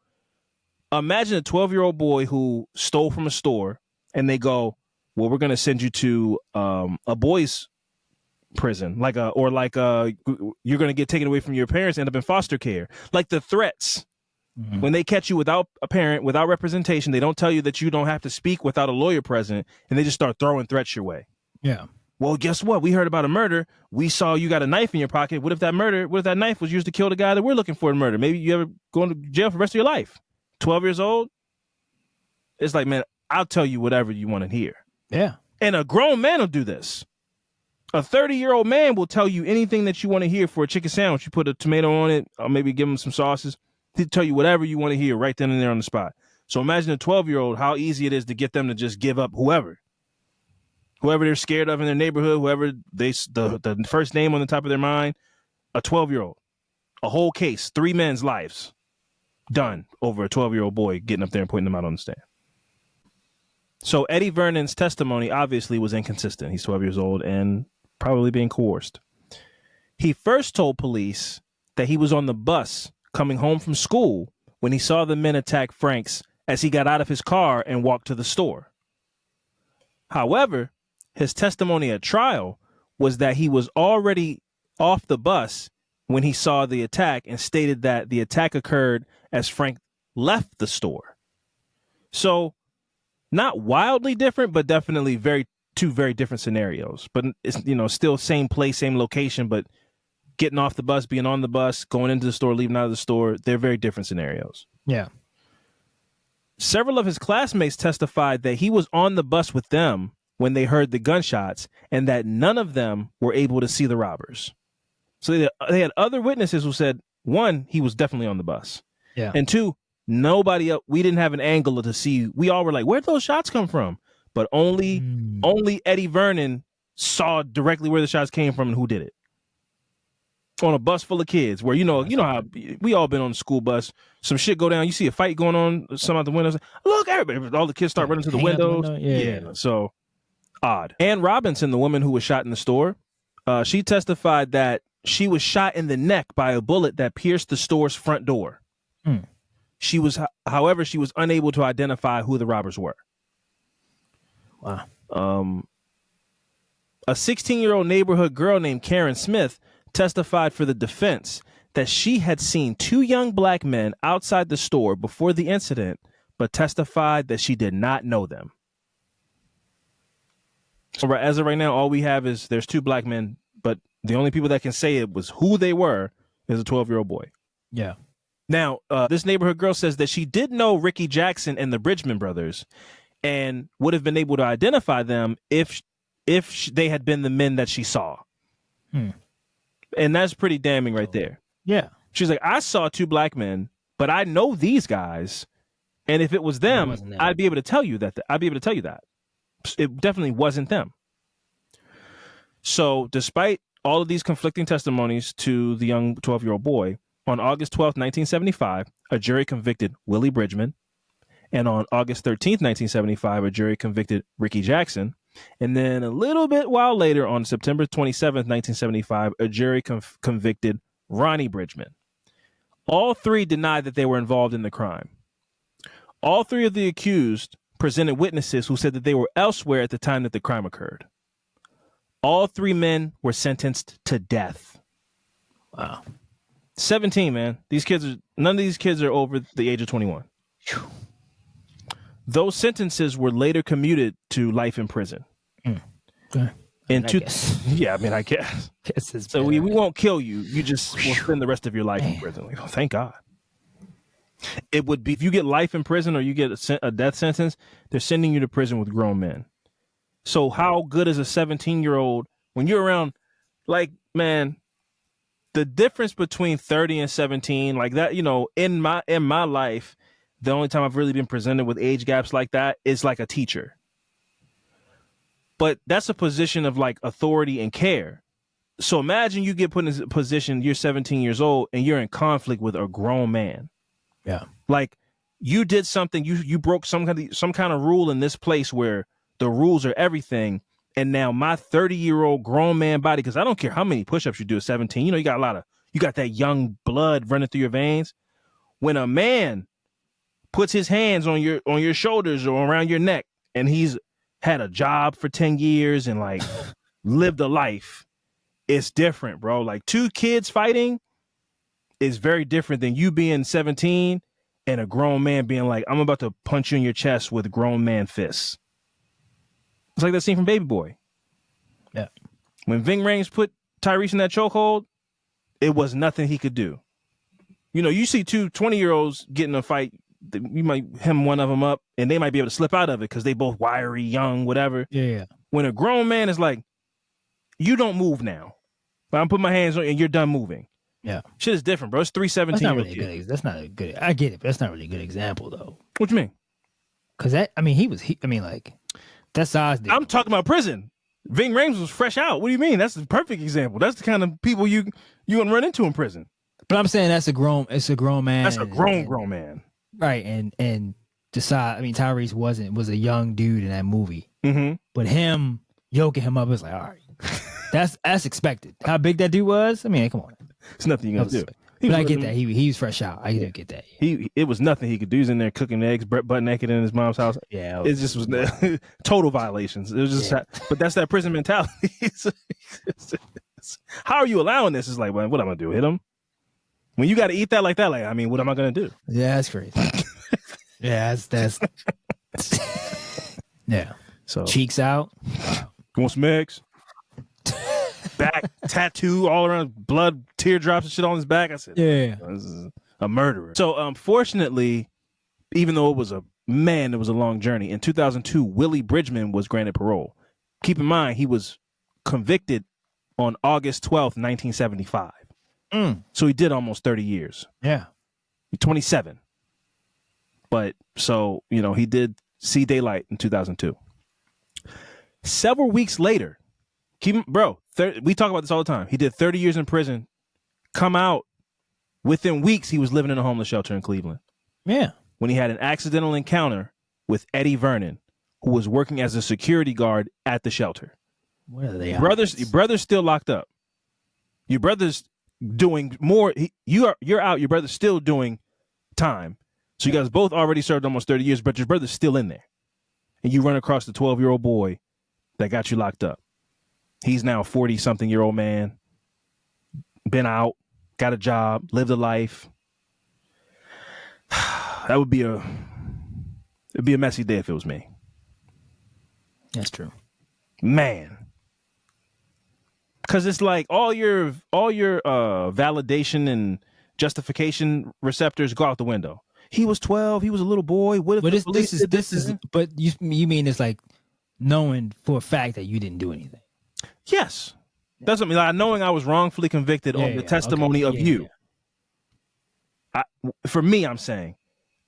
imagine a 12-year-old boy who stole from a store and they go, well, we're going to send you to a boys prison, you're going to get taken away from your parents, end up in foster care. Like the threats, when they catch you without a parent, without representation, they don't tell you that you don't have to speak without a lawyer present, and they just start throwing threats your way. Yeah. Well, guess what? We heard about a murder. We saw you got a knife in your pocket. What if that knife was used to kill the guy that we're looking for in murder? Maybe you ever going to jail for the rest of your life. 12 years old. It's like, man, I'll tell you whatever you want to hear. Yeah. And a grown man will do this. A 30-year-old man will tell you anything that you want to hear for a chicken sandwich. You put a tomato on it, or maybe give him some sauces. He'll tell you whatever you want to hear right then and there on the spot. So imagine a 12-year-old, how easy it is to get them to just give up whoever they're scared of in their neighborhood, whoever the first name on the top of their mind, a 12-year-old, a whole case, 3 men's lives done over a 12-year-old boy getting up there and putting them out on the stand. So Eddie Vernon's testimony obviously was inconsistent. He's 12 years old and probably being coerced. He first told police that he was on the bus coming home from school when he saw the men attack Franks as he got out of his car and walked to the store. However, his testimony at trial was that he was already off the bus when he saw the attack and stated that the attack occurred as Frank left the store. So not wildly different, but definitely two very different scenarios. But it's, still same place, same location, but getting off the bus, being on the bus, going into the store, leaving out of the store, they're very different scenarios. Yeah. Several of his classmates testified that he was on the bus with them when they heard the gunshots and that none of them were able to see the robbers. So they had other witnesses who said, one, he was definitely on the bus. Yeah. And two, nobody else, we didn't have an angle to see. We all were like, where'd those shots come from? But only Eddie Vernon saw directly where the shots came from and who did it. On a bus full of kids where, you know how we all been on the school bus, some shit go down, you see a fight going on, some out the windows. Look, everybody, all the kids start running to the windows. Yeah. So odd. Ann Robinson, the woman who was shot in the store, she testified that she was shot in the neck by a bullet that pierced the store's front door. However, she was unable to identify who the robbers were. Wow. A 16-year-old neighborhood girl named Karen Smith testified for the defense that she had seen 2 young black men outside the store before the incident, but testified that she did not know them. So as of right now, all we have is there's 2 black men, but the only people that can say it was who they were is a 12-year-old boy. Yeah. Now, this neighborhood girl says that she did know Ricky Jackson and the Bridgman brothers and would have been able to identify them if they had been the men that she saw. And that's pretty damning right there. Yeah. She's like, I saw 2 black men, but I know these guys. And if it was them, I'd be able to tell you that. It definitely wasn't them. So despite all of these conflicting testimonies to the young 12-year-old boy, on August 12th, 1975, a jury convicted Willie Bridgman. And on August 13th, 1975, a jury convicted Ricky Jackson. And then a little bit while later, on September 27th, 1975, a jury convicted Ronnie Bridgman. All 3 denied that they were involved in the crime. All 3 of the accused presented witnesses who said that they were elsewhere at the time that the crime occurred. All 3 men were sentenced to death. Wow. 17, man. None of these kids are over the age of 21. Those sentences were later commuted to life in prison. Okay. I guess. So we won't kill you. You just will spend the rest of your life in prison. Like, oh, thank God. It would be if you get life in prison or you get a death sentence, they're sending you to prison with grown men. So how good is a 17-year-old when you're around, like, man, the difference between 30 and 17, like that, in my life, the only time I've really been presented with age gaps like that is like a teacher. But that's a position of like authority and care. So imagine you get put in a position, you're 17 years old and you're in conflict with a grown man. Yeah. Like you did something, you broke some kind of rule in this place where the rules are everything. And now my 30-year-old grown man body, because I don't care how many push-ups you do at 17, you got that young blood running through your veins. When a man puts his hands on your shoulders or around your neck and he's had a job for 10 years and like lived a life it's different, bro. Like 2 kids fighting is very different than you being 17 and a grown man being like, I'm about to punch you in your chest with grown man fists. It's like that scene from Baby Boy. Yeah. When Ving Rhames put Tyrese in that chokehold, it was nothing he could do. You know, you see 2 20-year-olds get in a fight, you might hem one of them up, and they might be able to slip out of it because they both wiry, young, whatever. Yeah. When a grown man is like, you don't move now. I'm putting my hands on you and you're done moving. Yeah. Shit is different, bro. It's 3 That's not 17-year-old really kids. good. That's not a good. I get it, but that's not really a good example though. What you mean? Because like that's size. I'm talking about prison. Ving Rhames was fresh out. What do you mean? That's the perfect example. That's the kind of people you gonna run into in prison. But I'm saying it's a grown man. That's a grown man. Right. And decide. I mean, Tyrese was a young dude in that movie. Mm-hmm. But him yoking him up is like, all right. That's expected. How big that dude was? I mean, come on. It's nothing you gonna do. But I get that. He was fresh out. I do get that. It was nothing he could do. He's in there cooking eggs, butt naked in his mom's house. Yeah. It just was total violations. It was just, but that's that prison mentality. How are you allowing this? It's like, well, what am I gonna do? Hit him? When you got to eat that like that, like, I mean, what am I gonna do? Yeah, that's crazy. Yeah, that's yeah. So cheeks out. You want some eggs? Back tattoo all around, blood, teardrops and shit on his back. I said, yeah, this is a murderer. So unfortunately, even though it was a long journey, in 2002, Willie Bridgman was granted parole. Keep in mind, he was convicted on August 12th, 1975. So he did almost 30 years. Yeah. 27. But so, you know, he did see daylight in 2002. Several weeks later, we talk about this all the time. He did 30 years in prison, come out. Within weeks, he was living in a homeless shelter in Cleveland. Yeah. When he had an accidental encounter with Eddie Vernon, who was working as a security guard at the shelter. Where are they? Your brother's still locked up. Your brother's doing more. You're out. Your brother's still doing time. So you guys both already served almost 30 years, but your brother's still in there. And you run across the 12-year-old boy that got you locked up. He's now a 40-something-year-old man, been out, got a job, lived a life. It'd be a messy day if it was me. That's true. Man. Because it's like all your validation and justification receptors go out the window. He was 12. He was a little boy. What if but this is. But you mean it's like knowing for a fact that you didn't do anything. Yes. Doesn't mean like knowing I was wrongfully convicted on the testimony of you. For me, I'm saying,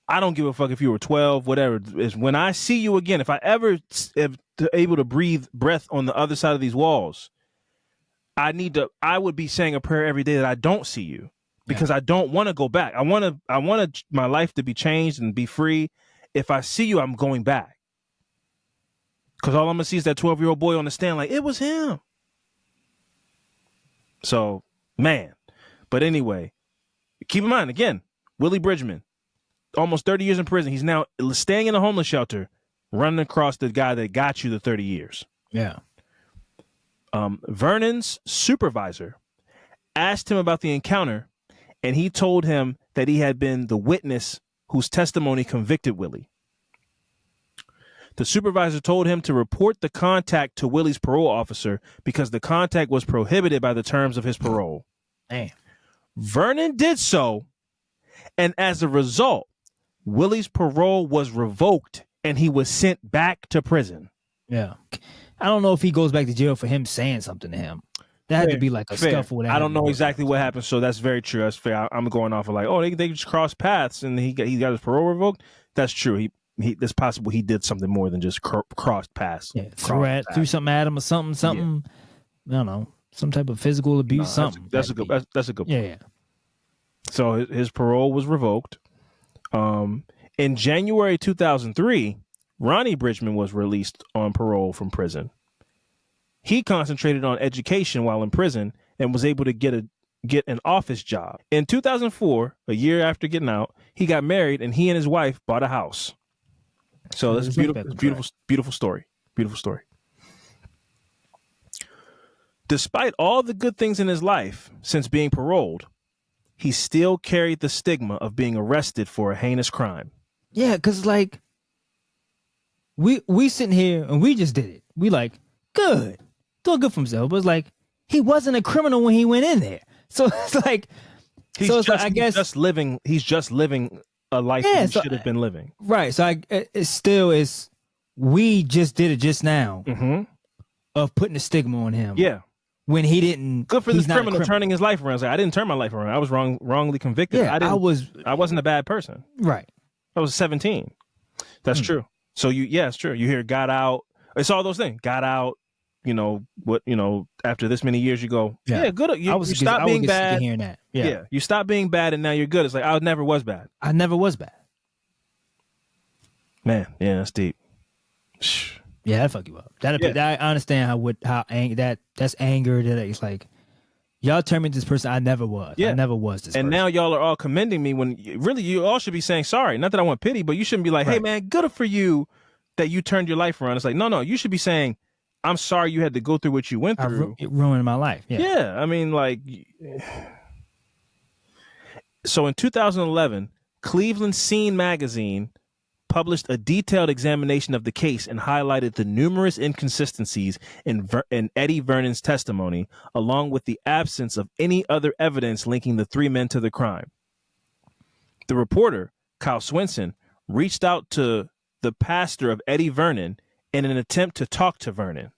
I don't give a fuck if you were 12, whatever. Is when I see you again, if I ever am able to breathe breath on the other side of these walls, I would be saying a prayer every day that I don't see you because I don't want to go back. I want my life to be changed and be free. If I see you, I'm going back. Because all I'm going to see is that 12-year-old boy on the stand like, it was him. So, man. But anyway, keep in mind, again, Willie Bridgman, almost 30 years in prison. He's now staying in a homeless shelter, running across the guy that got you the 30 years. Yeah. Vernon's supervisor asked him about the encounter, and he told him that he had been the witness whose testimony convicted Willie. The supervisor told him to report the contact to Willie's parole officer because the contact was prohibited by the terms of his parole. Damn. Vernon did so, and as a result, Willie's parole was revoked and he was sent back to prison. Yeah. I don't know if he goes back to jail for him saying something to him. That had to be like a scuffle. I don't know exactly what happened, so that's very true. That's fair. I'm going off of like, oh, they just crossed paths and he got his parole revoked. That's true. It's possible he did something more than just crossed paths. Yeah, threw something at him or something. Yeah. I don't know, some type of physical abuse. Something. That's a good point. Yeah. So his parole was revoked. In January 2003, Ronnie Bridgman was released on parole from prison. He concentrated on education while in prison and was able to get an office job. In 2004, a year after getting out, he got married and he and his wife bought a house. So that's beautiful story. Beautiful story. Despite all the good things in his life since being paroled, he still carried the stigma of being arrested for a heinous crime. Yeah, because like we sitting here and we just did it. We like, good. Doing good for himself. But it's like he wasn't a criminal when he went in there. So it's like I guess he's just living a life that he should have been living. Right. So it still is, we just did it just now of putting a stigma on him. Yeah. When he didn't. Good for this criminal turning his life around. Like, I didn't turn my life around. I was wrongly convicted. Yeah, I wasn't a bad person. Right. I was 17. That's true. So it's true. You hear got out. It's all those things. Got out. After this many years, you go, good. You stop being bad. Hearing that. Yeah. You stop being bad, and now you're good. It's like I never was bad. I never was bad. Man, yeah, that's deep. Yeah, that fuck you up. I understand that's anger. That it's like y'all turned me into this person I never was. Yeah. I never was this. And person. now y'all are all commending me when really you all should be saying sorry. Not that I want pity, but you shouldn't be like, hey man, good for you that you turned your life around. It's like no, you should be saying, I'm sorry you had to go through what you went through. It ruined my life. Yeah, I mean, like, so in 2011, Cleveland Scene magazine published a detailed examination of the case and highlighted the numerous inconsistencies in Eddie Vernon's testimony, along with the absence of any other evidence linking the three men to the crime. The reporter, Kyle Swenson, reached out to the pastor of Eddie Vernon in an attempt to talk to Vernon.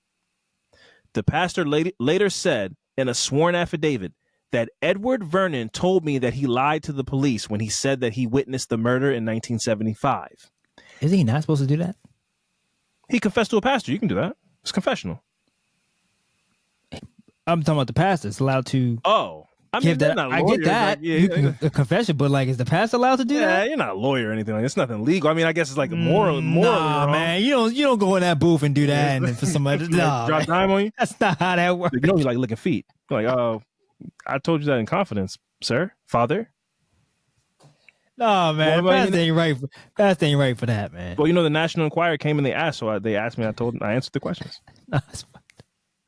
The pastor later said in a sworn affidavit that Edward Vernon told me that he lied to the police when he said that he witnessed the murder in 1975. Is he not supposed to do that? He confessed to a pastor. You can do that. It's confessional. I'm talking about the pastor. It's allowed to. Oh, I mean, give that. I get that. Like, a confession, but like, is the pastor allowed to do that? Yeah, you're not a lawyer or anything. Like, it's nothing legal. I mean, I guess it's like moral. Nah, man, you don't go in that booth and do that, and for somebody drop dime on you. That's not how that works. You know, you like licking feet. Like, oh, I told you that in confidence, sir, father. No, man, pastor ain't right. Pastor ain't right for that, man. Well, the National Enquirer came and they asked, so they asked me. I answered the questions.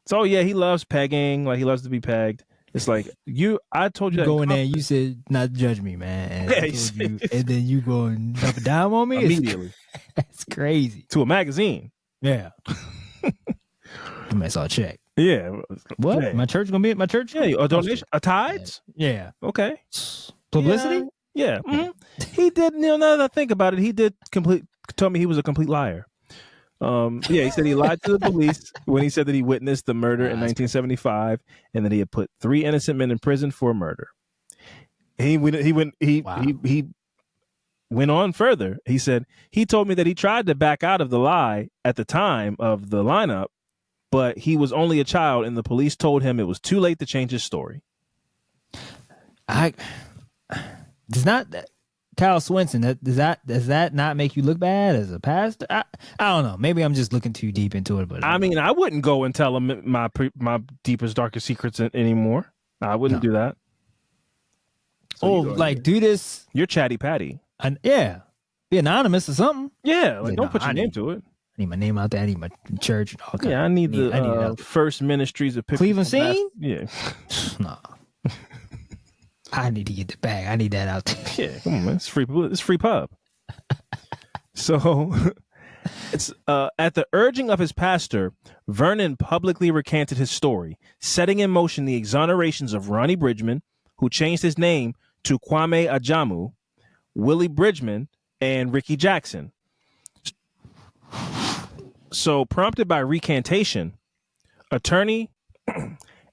So yeah, he loves pegging. Like he loves to be pegged. It's like I told you that go in there. You said not to judge me, man. And, and then you go and drop a dime on me immediately. That's crazy. To a magazine. Yeah. I mean, I saw a check. Yeah. What? Yeah. My church gonna be at my church? Yeah. A donation? A tithes? Yeah. Okay. Publicity? Yeah. Mm-hmm. He did. Now that I think about it, he did told me he was a complete liar. He said he lied to the police when he said that he witnessed the murder in 1975, and that he had put 3 innocent men in prison for murder. He went on further. He said he told me that he tried to back out of the lie at the time of the lineup, but he was only a child, and the police told him it was too late to change his story. Does not Kyle Swenson, does that not make you look bad as a pastor? I don't know. Maybe I'm just looking too deep into it. But I mean, I wouldn't go and tell him my deepest, darkest secrets anymore. I wouldn't do that. So do this. You're Chatty Patty. Yeah, be anonymous or something. Yeah, don't put your name to it. I need my name out there. I need my church and all kinds. Yeah, I need the First Ministries of Cleveland Scene. Yeah, nah. I need to get the bag. I need that out there. Yeah, come on, man. It's free. It's free pub. So, it's at the urging of his pastor, Vernon publicly recanted his story, setting in motion the exonerations of Ronnie Bridgman, who changed his name to Kwame Ajamu, Willie Bridgman, and Ricky Jackson. So, prompted by recantation,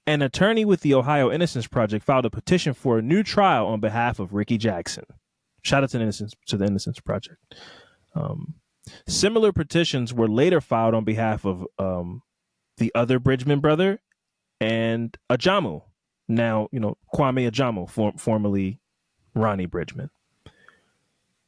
an attorney with the Ohio Innocence Project filed a petition for a new trial on behalf of Ricky Jackson. Shout out to the Innocence Project. Similar petitions were later filed on behalf of the other Bridgman brother and Ajamu. Now, Kwame Ajamu, formerly Ronnie Bridgman.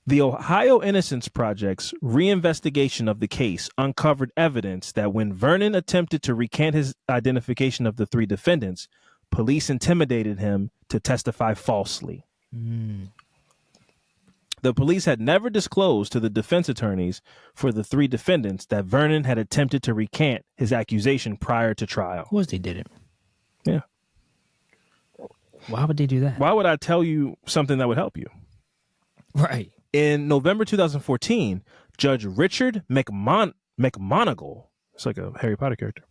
The Ohio Innocence Project's reinvestigation of the case uncovered evidence that when Vernon attempted to recant his identification of the 3 defendants, police intimidated him to testify falsely. The police had never disclosed to the defense attorneys for the 3 defendants that Vernon had attempted to recant his accusation prior to trial. Of course they didn't. Why would they do that? Why would I tell you something that would help you? Right. In November 2014, Judge Richard McMonagle, it's like a Harry Potter character,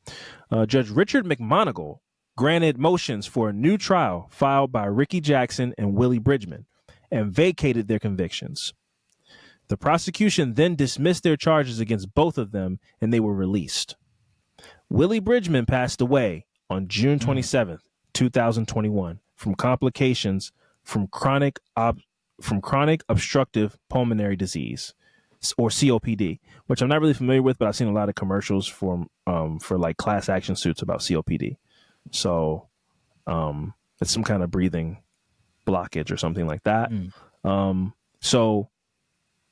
Judge Richard McMonagle granted motions for a new trial filed by Ricky Jackson and Willie Bridgman and vacated their convictions. The prosecution then dismissed their charges against both of them, and they were released. Willie Bridgman passed away on June 27th, 2021, from complications from chronic obstructive pulmonary disease, or COPD, which I'm not really familiar with, but I've seen a lot of commercials for like class action suits about COPD. So it's some kind of breathing blockage or something like that. So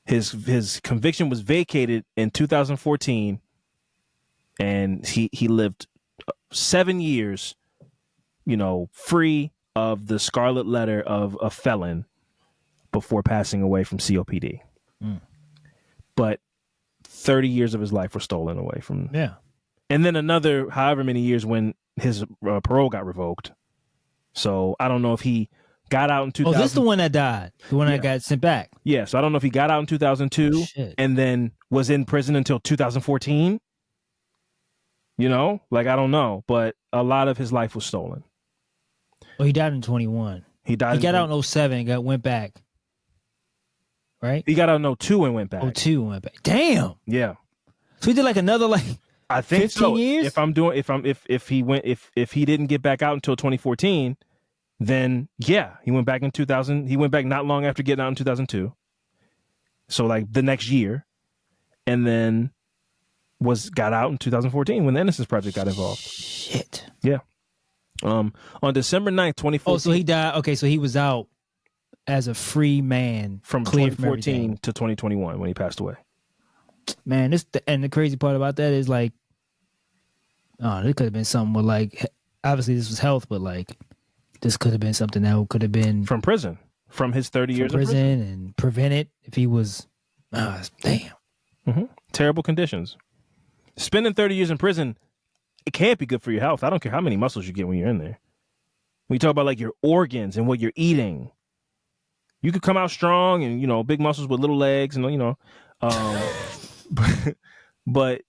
his conviction was vacated in 2014, and he lived 7 years, free of the scarlet letter of a felon before passing away from COPD. But 30 years of his life were stolen away from. Yeah. And then another however many years when his parole got revoked. So I don't know if he got out in 2000. Oh, this is the one that died. The one that got sent back. Yeah. So I don't know if he got out in 2002 and then was in prison until 2014. I don't know. But a lot of his life was stolen. Oh, he died in 21. He got out in 07 and went back. Right? He got out in 02 and went back. 02 and went back. Damn. Yeah. So he did like another I think 15 so. years? If he didn't get back out until 2014, then yeah, he went back in 2000. He went back not long after getting out in 2002. So like the next year, and then got out in 2014 when the Innocence Project got involved. Shit. Yeah. On December 9th, 2014. Oh, so he died. Okay, so he was out as a free man from 2014 to 2021 when he passed away. Man, and the crazy part about that is like, it could have been something with like, obviously this was health, but like, this could have been something that could have been from prison, from his 30 years of prison, and prevent it if he was, damn. Mm-hmm. Terrible conditions. Spending 30 years in prison, it can't be good for your health. I don't care how many muscles you get when you're in there. When you talk about like your organs and what you're eating, you could come out strong and, big muscles with little legs and, but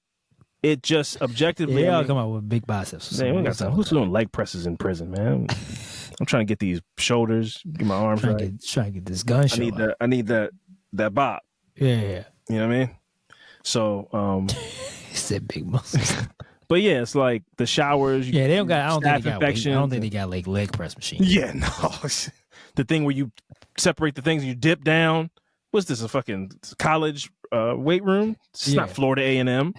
it just objectively. Yeah, I'll come out with big biceps. Man, who's doing leg presses in prison, man? I'm trying to get these shoulders, get my arms right. Trying to get this gun show. I need that bop. Yeah. You know what I mean? So, he said big muscles. But yeah, it's like the showers. Yeah, they don't got. I don't think they got like leg press machines. Yeah, no. The thing where you separate the things and you dip down. What's this? A fucking college weight room? It's not Florida A&M.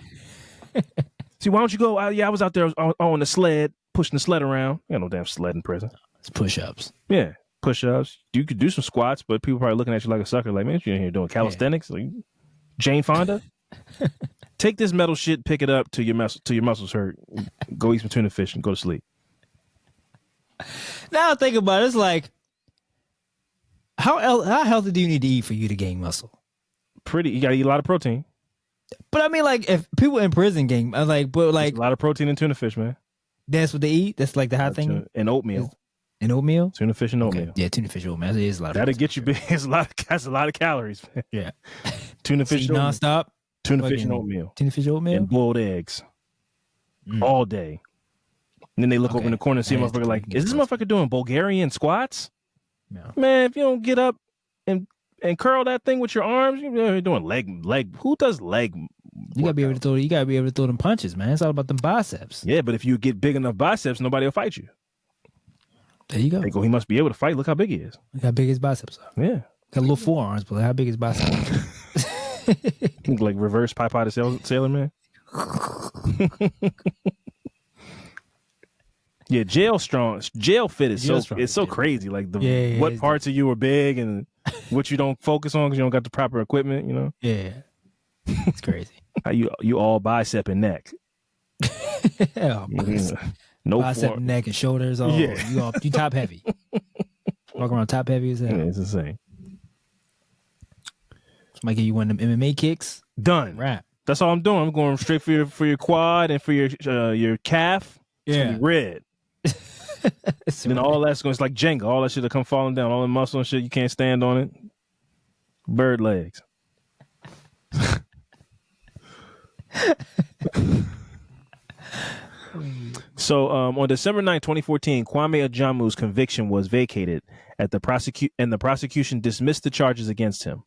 See, why don't you go? I was out there on the sled, pushing the sled around. You got no damn sled in prison. It's push-ups. Yeah, push-ups. You could do some squats, but people probably looking at you like a sucker. Like, man, you're in here doing calisthenics? Like Jane Fonda? Take this metal shit, pick it up till your muscles hurt. Go eat some tuna fish and go to sleep. Now I think about it, it's like, how healthy do you need to eat for you to gain muscle? You gotta eat a lot of protein. But I mean, like, if people in prison gain, there's a lot of protein in tuna fish, man. That's what they eat. That's like the hot thing. And oatmeal. And oatmeal. Tuna fish and oatmeal. Okay. Yeah, tuna fish oatmeal. That is a lot. That'll get you big. That's a lot of calories, man. Yeah. Tuna fish nonstop. Tuna fish and oatmeal. Tuna fish oatmeal and boiled eggs all day. And then they look over in the corner and see a motherfucker like, is this motherfucker doing Bulgarian squats? No. Man, if you don't get up and curl that thing with your arms, you're doing leg. Who does leg? You gotta be able to throw them punches, man. It's all about them biceps. Yeah, but if you get big enough biceps, nobody will fight you. There you go. They go, he must be able to fight. Look how big he is. Look how big his biceps are. Yeah. Got little forearms, but how big his biceps? Like reverse Popeye the Sailor Man. Yeah, jail fit is so crazy. Like what parts of you are big and what you don't focus on because you don't got the proper equipment. Yeah, it's crazy. How you all bicep and neck. No bicep, form. neck, and shoulders. All you top heavy. Walk around top heavy as hell. Yeah, it's insane. Might give you one of them MMA kicks. Done. Wrap. That's all I'm doing. I'm going straight for your quad and for your calf. It's gonna be red. Then all that's going, it's like Jenga. All that shit will come falling down. All the muscle and shit, you can't stand on it. Bird legs. So on December 9, 2014, Kwame Ajamu's conviction was vacated and the prosecution dismissed the charges against him.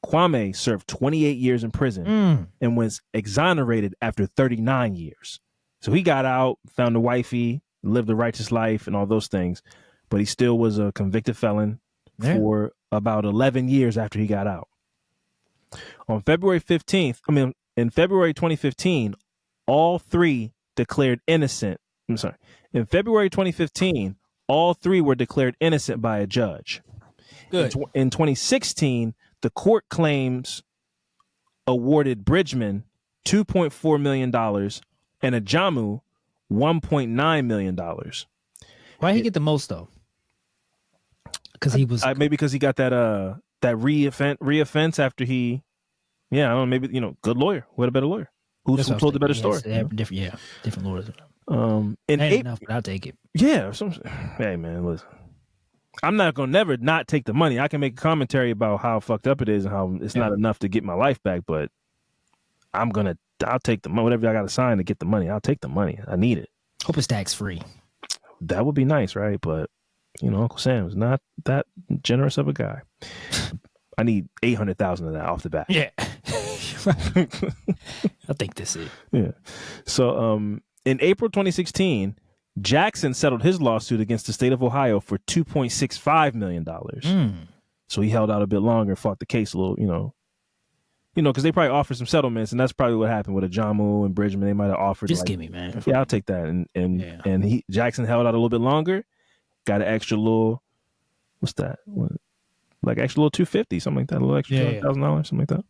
Kwame served 28 years in prison and was exonerated after 39 years. So he got out, found a wifey, lived a righteous life and all those things, but he still was a convicted felon for about 11 years after he got out. In February 2015, all three declared innocent. I'm sorry. In February 2015, all three were declared innocent by a judge. Good. In 2016, the court claims awarded Bridgman $2.4 million and Ajamu $1.9 million. Why he get the most though? Because he was maybe because he got that reoffense after he, I don't know, maybe good lawyer, what a better lawyer who told the better story. Different lawyers. In Ain't enough, but I'll take it. Yeah, hey man, listen. I'm not gonna never not take the money. I can make a commentary about how fucked up it is and how it's not enough to get my life back, but I'll take the money. Whatever I got to sign to get the money, I'll take the money. I need it. Hope it's tax free. That would be nice, right? But Uncle Sam's not that generous of a guy. I need 800,000 of that off the bat. Yeah, I think that's it. Yeah. So, in April 2016, Jackson settled his lawsuit against the state of Ohio for $2.65 million. So he held out a bit longer and fought the case a little, because they probably offered some settlements, and that's probably what happened with Ajamu and Bridgman. They might have offered. Just give me, man. Yeah, I'll take that. And Jackson held out a little bit longer, got an extra little, what's that? Like extra little $250, something like that, a little extra $1,000, something like that.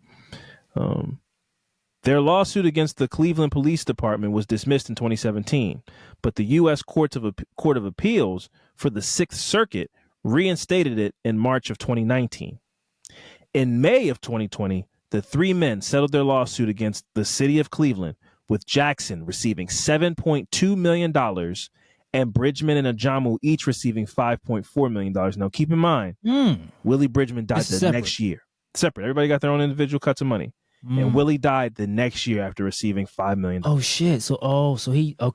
Their lawsuit against the Cleveland Police Department was dismissed in 2017, but the U.S. Court of Appeals for the Sixth Circuit reinstated it in March of 2019. In May of 2020, the three men settled their lawsuit against the city of Cleveland, with Jackson receiving $7.2 million and Bridgman and Ajamu each receiving $5.4 million. Now, keep in mind, Willie Bridgman died next year. Separate. Everybody got their own individual cuts of money. And Willie died the next year after receiving $5 million. Oh shit! So he got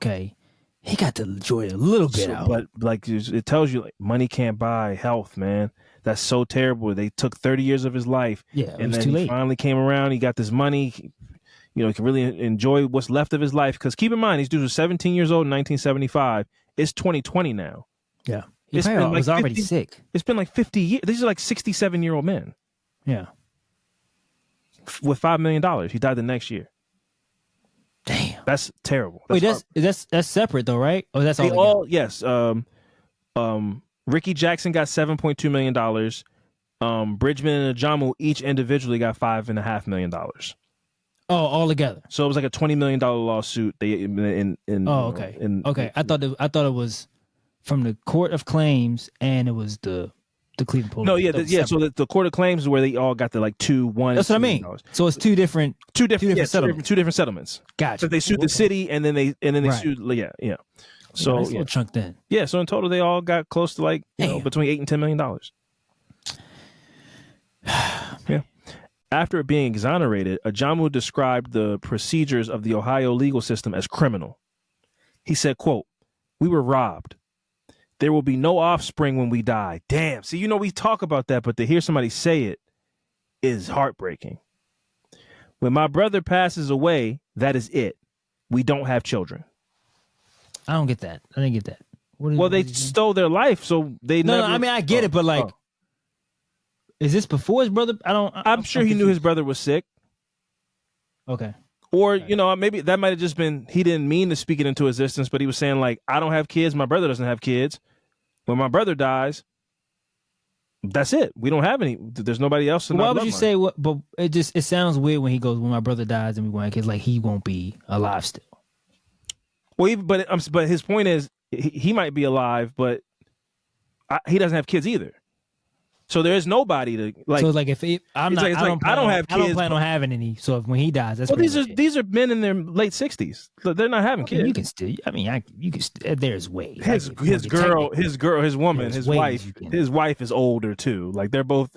to enjoy it a little bit out. But like it tells you, like, money can't buy health, man. That's so terrible. They took 30 years of his life. Yeah, and then he finally came around. He got this money. He can really enjoy what's left of his life. Because keep in mind, these dudes were 17 years old in 1975. It's 2020 now. Yeah, he was already sick. It's been like 50 years. These are like 67-year-old men. Yeah. With $5 million. He died the next year. Damn. That's terrible. Wait, that's separate though, right? Or that's all? Yes. Ricky Jackson got $7.2 million. Bridgman and Ajamu each individually got $5.5 million. Oh, all together. So it was like a $20 million lawsuit. Okay. I thought it was from the Court of Claims, and it was the Cleveland Police. No, so the Court of Claims is where they all got the like $1. That's what I mean. So it's two different settlements. Two different settlements. Gotcha. So they sued the city, and then they sued. Yeah. So nice chunk then. Yeah. So in total, they all got close to like between $8 and $10 million. Yeah. After being exonerated, Ajamu described the procedures of the Ohio legal system as criminal. He said, quote, "We were robbed. There will be no offspring when we die." Damn. See, we talk about that, but to hear somebody say it is heartbreaking. "When my brother passes away, that is it. We don't have children." I don't get that. I didn't get that. They stole their life, so they never... No, I mean, I get it, but like, is this before his brother? I'm sure he knew his brother was sick. Okay. Or, maybe that might have just been, he didn't mean to speak it into existence, but he was saying like, I don't have kids. My brother doesn't have kids. When my brother dies, that's it. We don't have any. There's nobody else. Why would you say what? But it sounds weird when he goes, when my brother dies and we want kids, like he won't be alive still. Well, but his point is he might be alive, but he doesn't have kids either. So there is nobody to like. So it's like if I'm It's not, like- it's I like, don't I don't plan on- have I don't kids, plan but- on having any. So if when he dies, that's well, pretty these are much it. these are men in their late 60s. They're not having I mean, kids. you can still. I mean, you can. There's ways. his Like, if you wanna get technical, his woman, there's his ways wife, you can- his wife is older too. Like they're both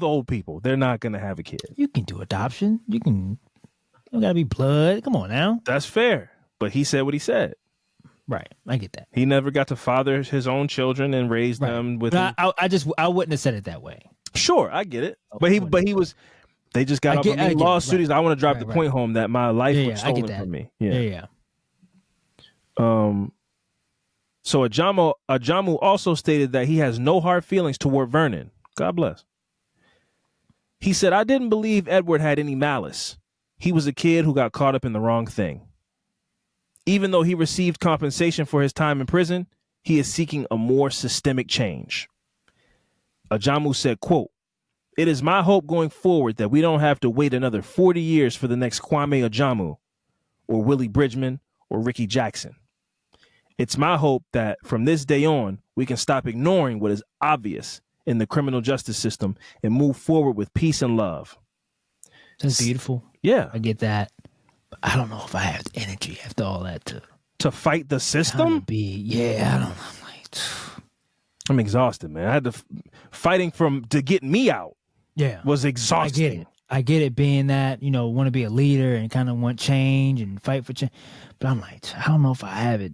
old people. They're not gonna have a kid. You can do adoption. You can. You gotta be blood. Come on now. That's fair. But he said what he said. Right. I get that. He never got to father his own children and raise Right. them with. But I wouldn't have said it that way. Sure, I get it. But he was. They just got I off get- on I me get it. lawsuits. Right. I want to drive Right, the right. point home that my life Yeah, was I get stolen that. from me. Yeah. So Ajamu also stated that he has no hard feelings toward Vernon. God bless. He said, I didn't believe Edward had any malice. He was a kid who got caught up in the wrong thing. Even though he received compensation for his time in prison, he is seeking a more systemic change. Ajamu said, quote, it is my hope going forward that we don't have to wait another 40 years for the next Kwame Ajamu or Willie Bridgman or Ricky Jackson. It's my hope that from this day on, we can stop ignoring what is obvious in the criminal justice system and move forward with peace and love. That's beautiful. Yeah. I get that. But I don't know if I have the energy after all that To fight the to system? be. Yeah, I don't know. I'm like, I'm exhausted, man. I had to fighting to get me out yeah. was I exhausting. get it. I get it being that, want to be a leader and kind of want change and fight for change. But I'm like, I don't know if I have it.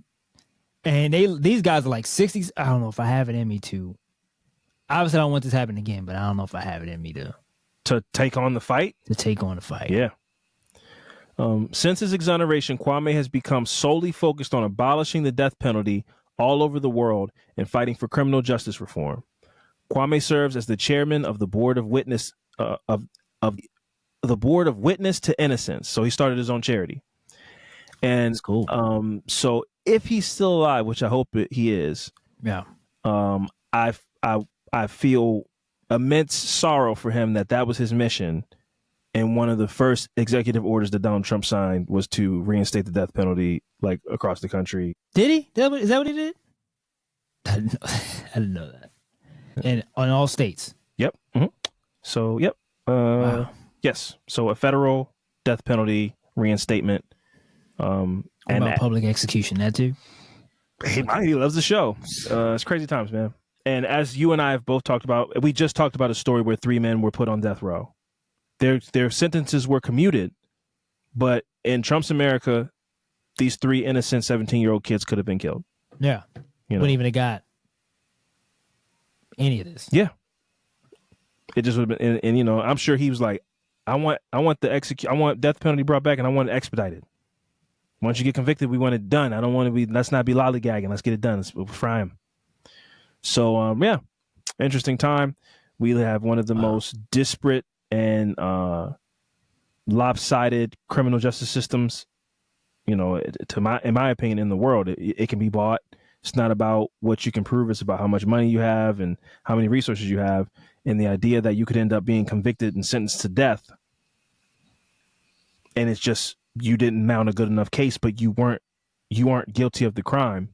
And these guys are like 60s. I don't know if I have it in me to. Obviously, I don't want this to happen again, but I don't know if I have it in me To take on the fight? to take on the fight. Yeah. Since his exoneration, Kwame has become solely focused on abolishing the death penalty all over the world and fighting for criminal justice reform. Kwame serves as the chairman of the board of witness of the board of Witness to Innocence. So he started his own charity. And That's cool. So if he's still alive, which I hope he is, Yeah. I feel immense sorrow for him that was his mission. And one of the first executive orders that Donald Trump signed was to reinstate the death penalty, like across the country. Did he? Is that what he did? I didn't know that. And on all states. Yep. Mm-hmm. So, yep. Wow. Yes. So a federal death penalty reinstatement. What And about public execution? That too? he loves the show. It's crazy times, man. And as you and I have both talked about, we just talked about a story where 3 men were put on death row. Their sentences were commuted, but in Trump's America, these 3 innocent 17-year-old kids could have been killed. Yeah. You know? Wouldn't even have got any of this. Yeah. It just would have been, and I'm sure he was like, I want death penalty brought back, and I want it expedited. Once you get convicted, we want it done. I don't want to be. Let's not be lollygagging. Let's get it done. Let's fry him. So yeah, interesting time. We have one of the most disparate and lopsided criminal justice systems. In my opinion, in the world, it can be bought. It's not about what you can prove. It's about how much money you have and how many resources you have. And the idea that you could end up being convicted and sentenced to death. And it's just, you didn't mount a good enough case, but you aren't guilty of the crime.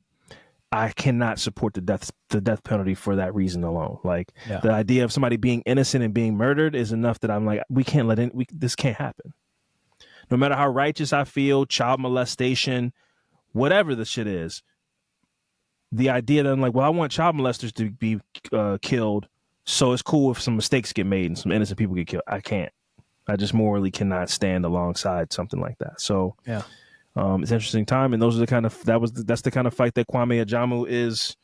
I cannot support the death penalty for that reason alone. Like the idea of somebody being innocent and being murdered is enough that I'm like, we can't this can't happen. No matter how righteous I feel, child molestation, whatever the shit is, the idea that I'm like, well, I want child molesters to be killed, so it's cool if some mistakes get made and some innocent people get killed. I can't. I just morally cannot stand alongside something like that. So Yeah. It's an interesting time, and those are that's the kind of fight that Kwame Ajamu is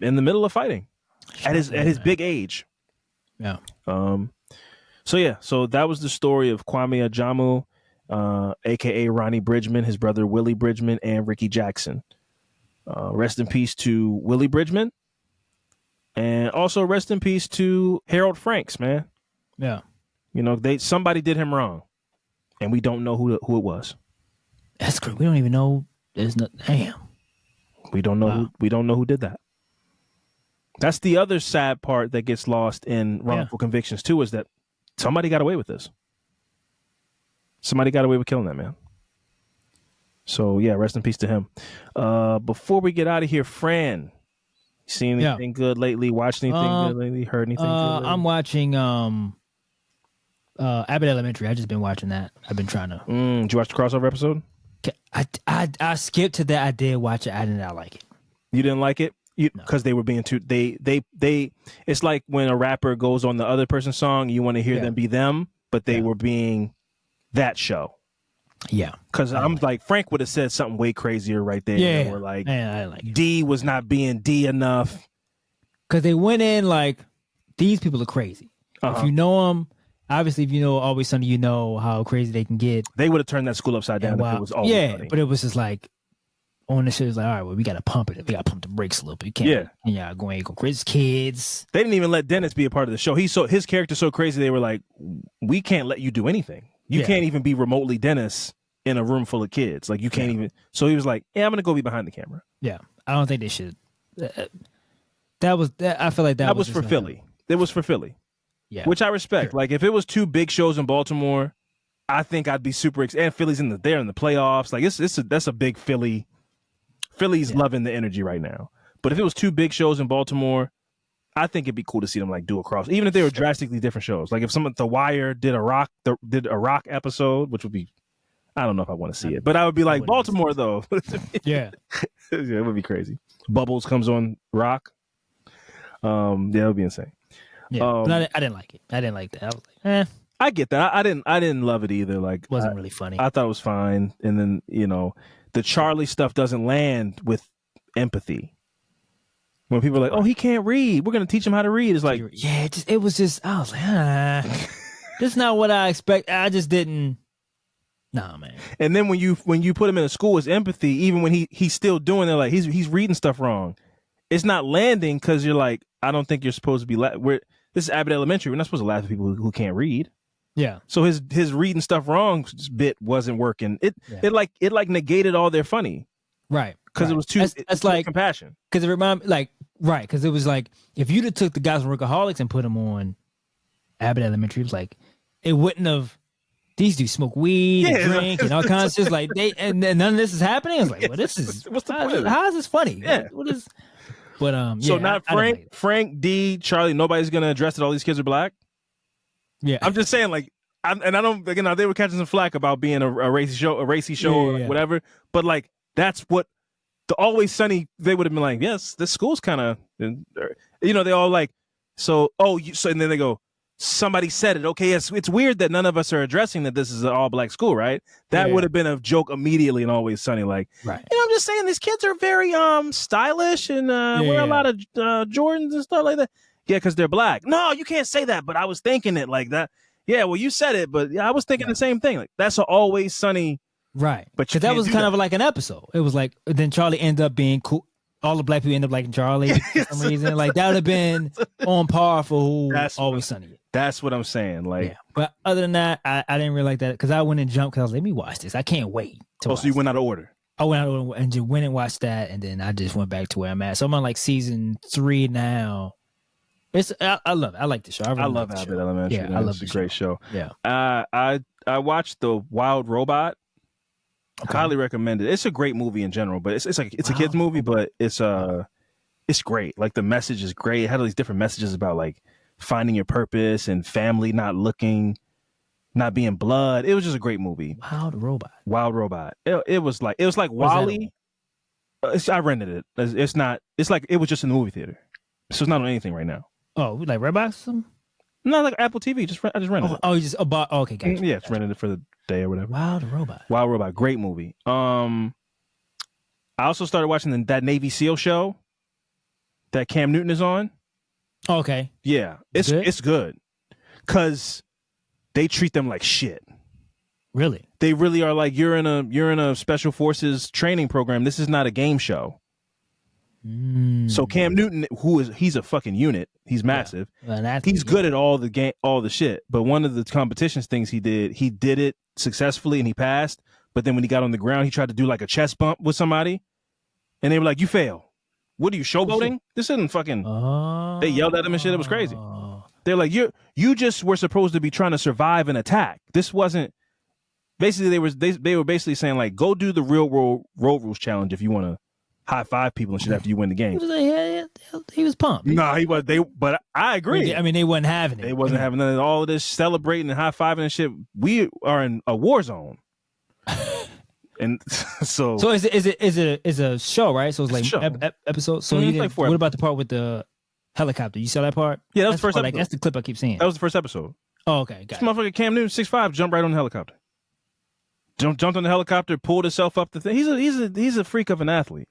in the middle of fighting at his big age. Yeah. So that was the story of Kwame Ajamu, aka Ronnie Bridgman, his brother Willie Bridgman, and Ricky Jackson. Rest in peace to Willie Bridgman, and also rest in peace to Harold Franks, man. Yeah. Somebody did him wrong, and we don't know who it was. That's great. We don't even know. There's no. Damn. We don't know. We don't know who did that. That's the other sad part that gets lost in wrongful convictions too, is that somebody got away with this. Somebody got away with killing that man. So yeah, rest in peace to him. Before we get out of here, Fran, Seen anything good lately? Watched anything good lately? Heard anything good lately? I'm watching Abbott Elementary. I just been watching that. I've been trying to. Did you watch the crossover episode? I skipped to that. I did watch it. I did not like it. You didn't like it? Because they were being too they it's like when a rapper goes on the other person's song, you want to hear them be them, but they were being that show. Yeah. Because I'm like, Frank would have said something way crazier right there. Yeah. Where like, I like it. D was not being D enough. Because they went in like, these people are crazy. If you know them, obviously, if you know Always Sunny, you know how crazy they can get. They would have turned that school upside down if it was Always Sunny. But it was just like, on the shit, it was like, all right, well, we got to pump it. We got to pump the brakes a little bit. You can't, go crazy. Kids. They didn't even let Dennis be a part of the show. His character's so crazy, they were like, we can't let you do anything. You can't even be remotely Dennis in a room full of kids. Like, you can't even. So he was like, I'm going to go be behind the camera. Yeah. I don't think they should. I feel like that was for Philly. It was for Philly. Yeah. Which I respect. Sure. Like, if it was two big shows in Baltimore, I think I'd be super excited. And Philly's there in the playoffs. Like, that's a big Philly. Philly's loving the energy right now. But if it was two big shows in Baltimore, I think it'd be cool to see them like do a cross, even if they were drastically different shows. Like if The Wire did a rock episode, which would be, I don't know if I want to see it, but I would be like Baltimore though. Yeah, it would be crazy. Bubbles comes on rock. It would be insane. Yeah, but I didn't like it. I didn't like that. I was like, I get that. I didn't love it either. Like, it wasn't really funny. I thought it was fine, and then the Charlie stuff doesn't land with empathy. When people are like, "Oh, he can't read. We're gonna teach him how to read." It's like, it was just. I was like, this is not what I expect. I just didn't. Nah, man. And then when you put him in a school with empathy, even when he's still doing it, like he's reading stuff wrong, it's not landing because you're like, I don't think you're supposed to be. This is Abbott Elementary. We're not supposed to laugh at people who can't read. Yeah. So his reading stuff wrong bit wasn't working. It negated all their funny. Right. Because it was too. It's like compassion. Because it reminded because it was like if you'd have took the guys from Workaholics and put them on Abbott Elementary, it was like it wouldn't have. These dudes smoke weed and drink and all kinds of shit. Like and none of this is happening. I was like, well, this is what's the point of it? How is this funny? Yeah. What is? But So not Frank, D, Charlie. Nobody's gonna address that all these kids are black. Yeah, I'm just saying, like, I don't. They were catching some flack about being a racy show, or whatever. But like, that's what the Always Sunny. They would have been like, yes, this school's kind of, they all like, so and then they go, somebody said it. Okay, it's weird that none of us are addressing that this is an all black school, right? That would have been a joke immediately in Always Sunny, like, right. I'm just saying these kids are very stylish and wear a lot of Jordans and stuff like that. Yeah, because they're black. No, you can't say that. But I was thinking it like that. Yeah, well, you said it, but I was thinking the same thing. Like that's an Always Sunny, right? But that was kind of like an episode. It was like then Charlie ended up being cool. All the black people end up liking Charlie for some reason. Like that would have been on par for who Always Sunny. That's what I'm saying. Like, but other than that, I didn't really like that because I went and jumped because I was like, let me watch this. I can't wait. So you went out of order. I went out of order and just went and watched that, and then I just went back to where I'm at. So I'm on like season 3 now. I love it. I like the show. I love Abbott Elementary. Yeah, I love it's a great show. Yeah. I watched The Wild Robot. Okay. Highly recommend it. It's a great movie in general, but it's a kids movie, but it's great. Like the message is great. It had all these different messages about like finding your purpose and family not being blood. It was just a great movie. Wild Robot. It was like WALL-E. I rented it. It's like it was just in the movie theater. So it's not on anything right now. Oh, like Redbox or something? No, like Apple TV. I just rented it. Oh, you just bought. Oh, okay, gotcha. Yeah, just rented it for the day or whatever. Wild Robot. Great movie. I also started watching that Navy SEAL show that Cam Newton is on. Okay. Yeah, it's good because they treat them like shit. Really? They really are like you're in a special forces training program. This is not a game show. So Cam Newton, he's a fucking unit. He's massive. Yeah. He's good at all the shit. But one of the competitions things he did it successfully and he passed. But then when he got on the ground, he tried to do like a chest bump with somebody, and they were like, "You fail. What are you showboating? This isn't fucking." They yelled at him and shit. It was crazy. They're like, "You just were supposed to be trying to survive an attack. This wasn't." Basically, they were basically saying like, "Go do the real world road rules challenge if you want to high five people and shit after you win the game." Yeah, he was pumped. No, he was. But I agree. I mean, they wasn't having it. They wasn't having none of all of this celebrating and high fiving and shit. We are in a war zone. And so is it a show, right? So it's like episode. So you like what about the part with the helicopter? You saw that part? Yeah, that was That's the first episode. that's the clip I keep seeing. That was the first episode. Oh, okay, This got it. motherfucker Cam Newton, 6'5", jumped right on the helicopter. Jumped on the helicopter, pulled himself up the thing. He's a freak of an athlete.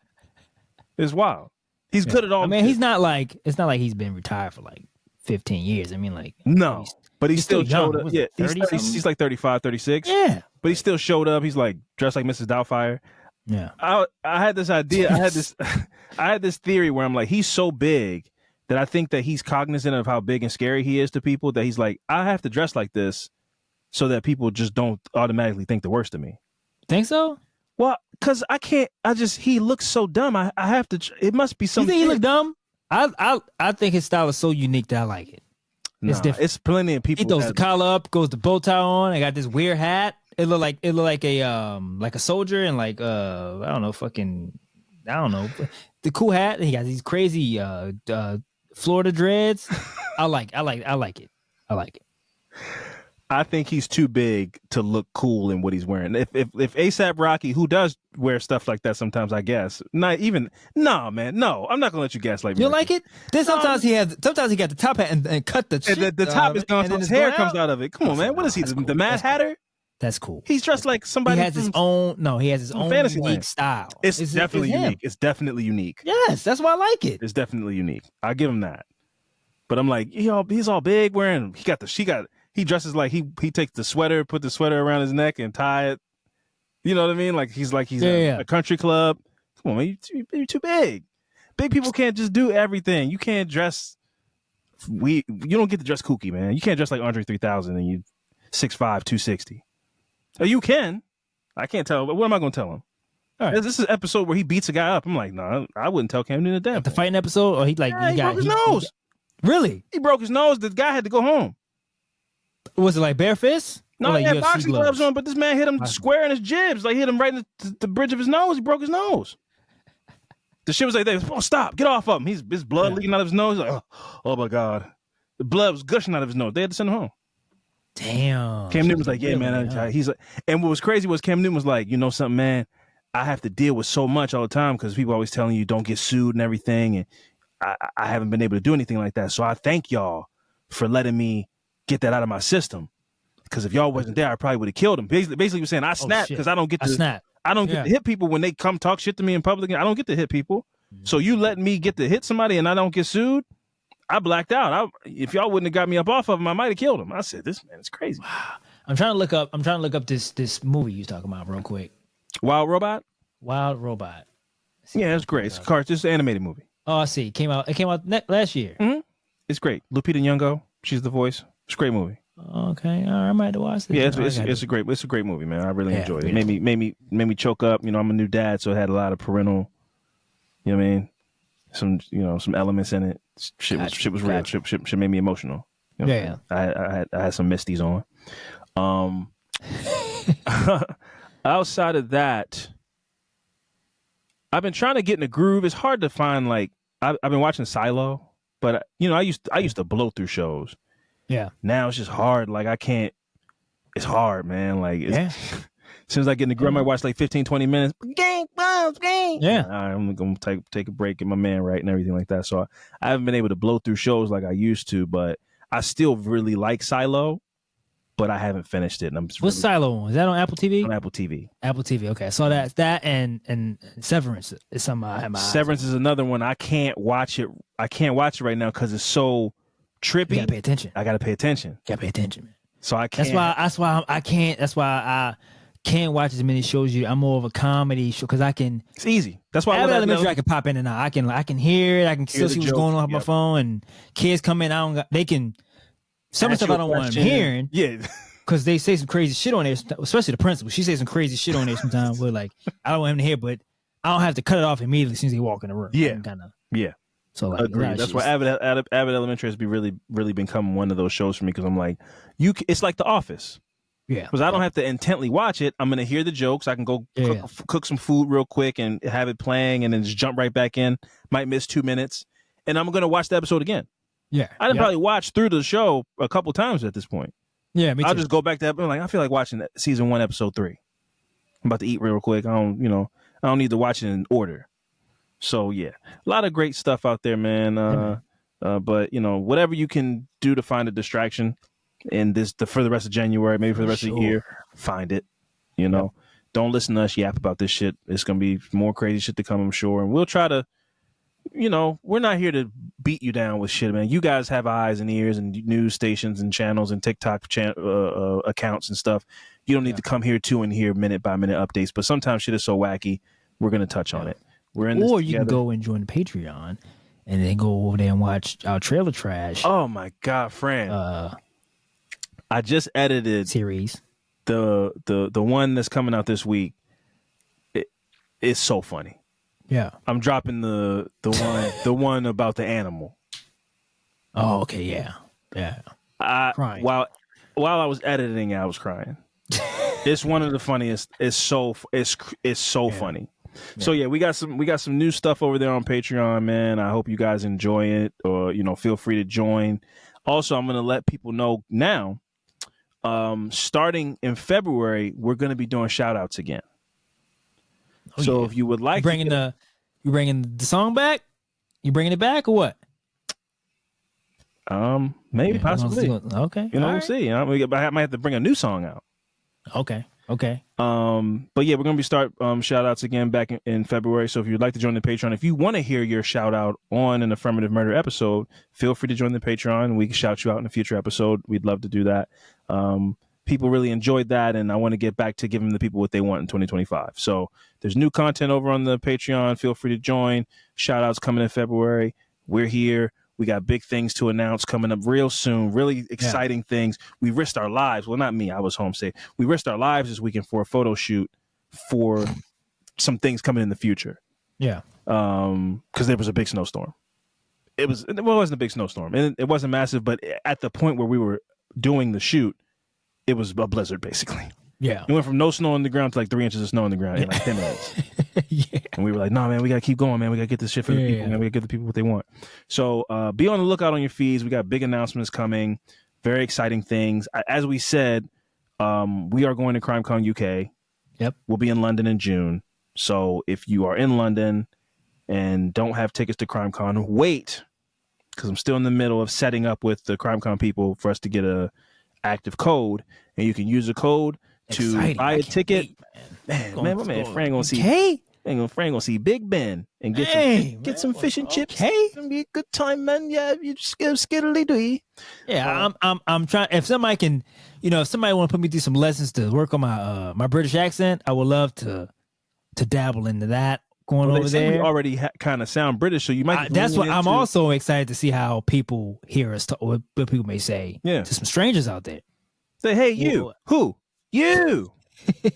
It's wild. He's good at all. I mean, he's not like it's not like he's been retired for like 15 years. I mean, like no, but he still young. showed up. Was Yeah, it, he's like 35, 36. Yeah, but he still showed up. He's like dressed like Mrs. Doubtfire. yeah. I had this idea. I had this theory where I'm like, he's so big that I think that he's cognizant of how big and scary he is to people. That he's like, I have to dress like this so that people just don't automatically think the worst of me. Think so? Well, because he looks so dumb. I have to. It must be You something. think he look dumb? I think his style is so unique that I like it. It's different. It's plenty of people. He throws the collar up, goes the bow tie on. I got this weird hat. It look like a soldier and like I don't know the cool hat. And he got these crazy Florida dreads. I like it. I think he's too big to look cool in what he's wearing. If ASAP Rocky, who does wear stuff like that sometimes, I guess. Man. No, I'm not gonna let you gaslight me. You like it? Then sometimes he got the top hat and cut the shit. And the top is gone, so his hair comes out of it. Come on, man. What is he? The Mad Hatter? That's cool. He's dressed like somebody. He has his own fantasy unique land. style. It's definitely him. unique. It's definitely unique. Yes, that's why I like it. It's definitely unique. I give him that. But I'm like, he's all big wearing. He dresses like he takes the sweater, put the sweater around his neck and tie it. You know what I mean? Like he's a country club. Come on, man, you're too big. Big people can't just do everything. You can't dress. You don't get to dress kooky, man. You can't dress like Andre 3000 and you 6'5", 260. Oh, you can. I can't tell. But what am I going to tell him? All right. This is an episode where he beats a guy up. I'm like, no, I wouldn't tell Cam Newton that. The fighting episode, or he broke his nose. Really? He broke his nose. The guy had to go home. Was it like bare fist? No, like he had boxing gloves on, but this man hit him square in his jibs. Like hit him right in the bridge of his nose. He broke his nose. The shit was like, oh, stop, get off of him. His blood leaking out of his nose. Like, oh my God. The blood was gushing out of his nose. They had to send him home. Damn. Cam Newton was like, yeah, man. He's like, and what was crazy was Cam Newton was like, you know something, man? I have to deal with so much all the time because people always telling you don't get sued and everything. And I haven't been able to do anything like that. So I thank y'all for letting me get that out of my system. Because if y'all wasn't there, I probably would have killed him. Basically, he was saying I snapped because I don't get to hit people when they come talk shit to me in public. I don't get to hit people. So you letting me get to hit somebody and I don't get sued? I blacked out. If y'all wouldn't have got me up off of him, I might have killed him. I said, this man is crazy. Wow. I'm trying to look up this movie you was talking about real quick. Wild Robot? Wild Robot. Yeah, it's great. It's just an animated movie. Oh, I see. It came out last year. Mm-hmm. It's great. Lupita Nyong'o, she's the voice. It's a great movie. Okay, all right, I might have to watch this. Yeah, it's a great movie, man. I really enjoyed it. Made me choke up. You know, I'm a new dad, so it had a lot of parental. You know what I mean? Some elements in it. Shit was real. Shit made me emotional. You know I had some misties on. Outside of that, I've been trying to get in a groove. It's hard to find I've been watching Silo, but I used to blow through shows. Yeah. Now it's just hard. Like I can't. It's hard, man. Like as soon as I get in the groove, I might watch like 15, 20 minutes. Gang. Yeah. I'm gonna take a break, get my man right, and everything like that. So I haven't been able to blow through shows like I used to, but I still really like Silo, but I haven't finished it. And What's Silo on? Is that on Apple TV? On Apple TV. Apple TV. Okay, so that and Severance is something I have my Severance is another one. I can't watch it. I can't watch it right now because it's so trippy. You gotta pay attention. I gotta pay attention. Man. So I can't. That's why I can't. That's why I can't watch as many shows. I'm more of a comedy show because I can. It's easy. That's why I can pop in and out. I can hear it. I can still see what's going on with my phone. And kids come in. They can. Some stuff I don't want them hearing. Yeah. Because they say some crazy shit on there, especially the principal. She says some crazy shit on there sometimes. But I don't want him to hear, but I don't have to cut it off immediately as soon as they walk in the room. Yeah. Yeah. So agreed. That's why Abbott Elementary has really become one of those shows for me because I'm like, it's like The Office. Yeah. Because I don't have to intently watch it. I'm gonna hear the jokes. I can go cook some food real quick and have it playing, and then just jump right back in. Might miss 2 minutes, and I'm gonna watch the episode again. Yeah. I didn't probably watch through the show a couple times at this point. Yeah, me too. I'll just go back to that. Like, I feel like watching season 1, episode 3. I'm about to eat real quick. I don't need to watch it in order. So yeah, a lot of great stuff out there, man. But whatever you can do to find a distraction in for the rest of January, maybe for the rest of the year, find it. Don't listen to us yap about this shit. It's gonna be more crazy shit to come, I'm sure, and we'll try to. We're not here to beat you down with shit, man. You guys have eyes and ears and news stations and channels and TikTok accounts and stuff. You don't need to come here too and hear minute by minute updates. But sometimes shit is so wacky, we're gonna touch on it. We're in this or together. You can go and join the Patreon, and then go over there and watch our trailer trash. Oh my God, Fran! I just edited series. The one that's coming out this week. It's so funny. Yeah, I'm dropping the one about the animal. Oh, okay, yeah. Crying. While I was editing, I was crying. It's one of the funniest. It's so funny. Yeah. So yeah, we got some new stuff over there on Patreon, man. I hope you guys enjoy it, or feel free to join. Also, I'm gonna let people know now. Starting in February, we're gonna be doing shout outs again. So if you would like, you bringing the song back? You bringing it back or what? Maybe possibly. Okay, we'll see. I might have to bring a new song out. Okay. But yeah, we're gonna be start shout outs again back in February. So if you'd like to join the Patreon, if you want to hear your shout out on an Affirmative Murder episode, feel free to join the Patreon. We can shout you out in a future episode. We'd love to do that. People really enjoyed that, and I want to get back to giving the people what they want in 2025. So there's new content over on the Patreon. Feel free to join. Shout outs coming in February. We're here. We got big things to announce coming up real soon. Really exciting things. We risked our lives. Well, not me. I was home safe. We risked our lives this weekend for a photo shoot for some things coming in the future. Yeah. Because there was a big snowstorm. It wasn't a big snowstorm. It wasn't massive, but at the point where we were doing the shoot, it was a blizzard, basically. Yeah. It went from no snow on the ground to like 3 inches of snow on the ground in like 10 minutes. Yeah. And we were like, nah, man, we got to keep going, man. We got to get this shit for the people, man. We got to give the people what they want. So be on the lookout on your feeds. We got big announcements coming, very exciting things. As we said, we are going to CrimeCon UK. Yep. We'll be in London in June. So if you are in London and don't have tickets to CrimeCon, wait, because I'm still in the middle of setting up with the CrimeCon people for us to get a active code, and you can use the code to buy a ticket. Man, my man Frank gonna see. Frank gonna see Big Ben and get some fish and chips. Hey, it's gonna be a good time, man. Yeah, you just get skiddly doo. Yeah, I'm trying. If somebody can, if somebody want to put me through some lessons to work on my my British accent, I would love to dabble into that. Over there, we already kind of sound British, so you might. That's what I'm also excited to see how people hear us. What people may say to some strangers out there. Say, hey, you, who, you.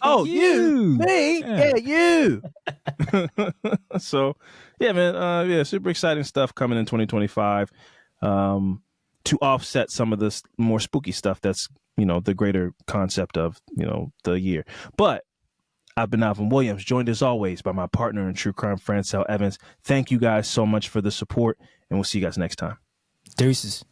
Oh, you, me, you. So, yeah, man, super exciting stuff coming in 2025 to offset some of this more spooky stuff that's, the greater concept of, the year. But I've been Alvin Williams, joined as always by my partner in true crime, Francel Evans. Thank you guys so much for the support, and we'll see you guys next time. Deuces.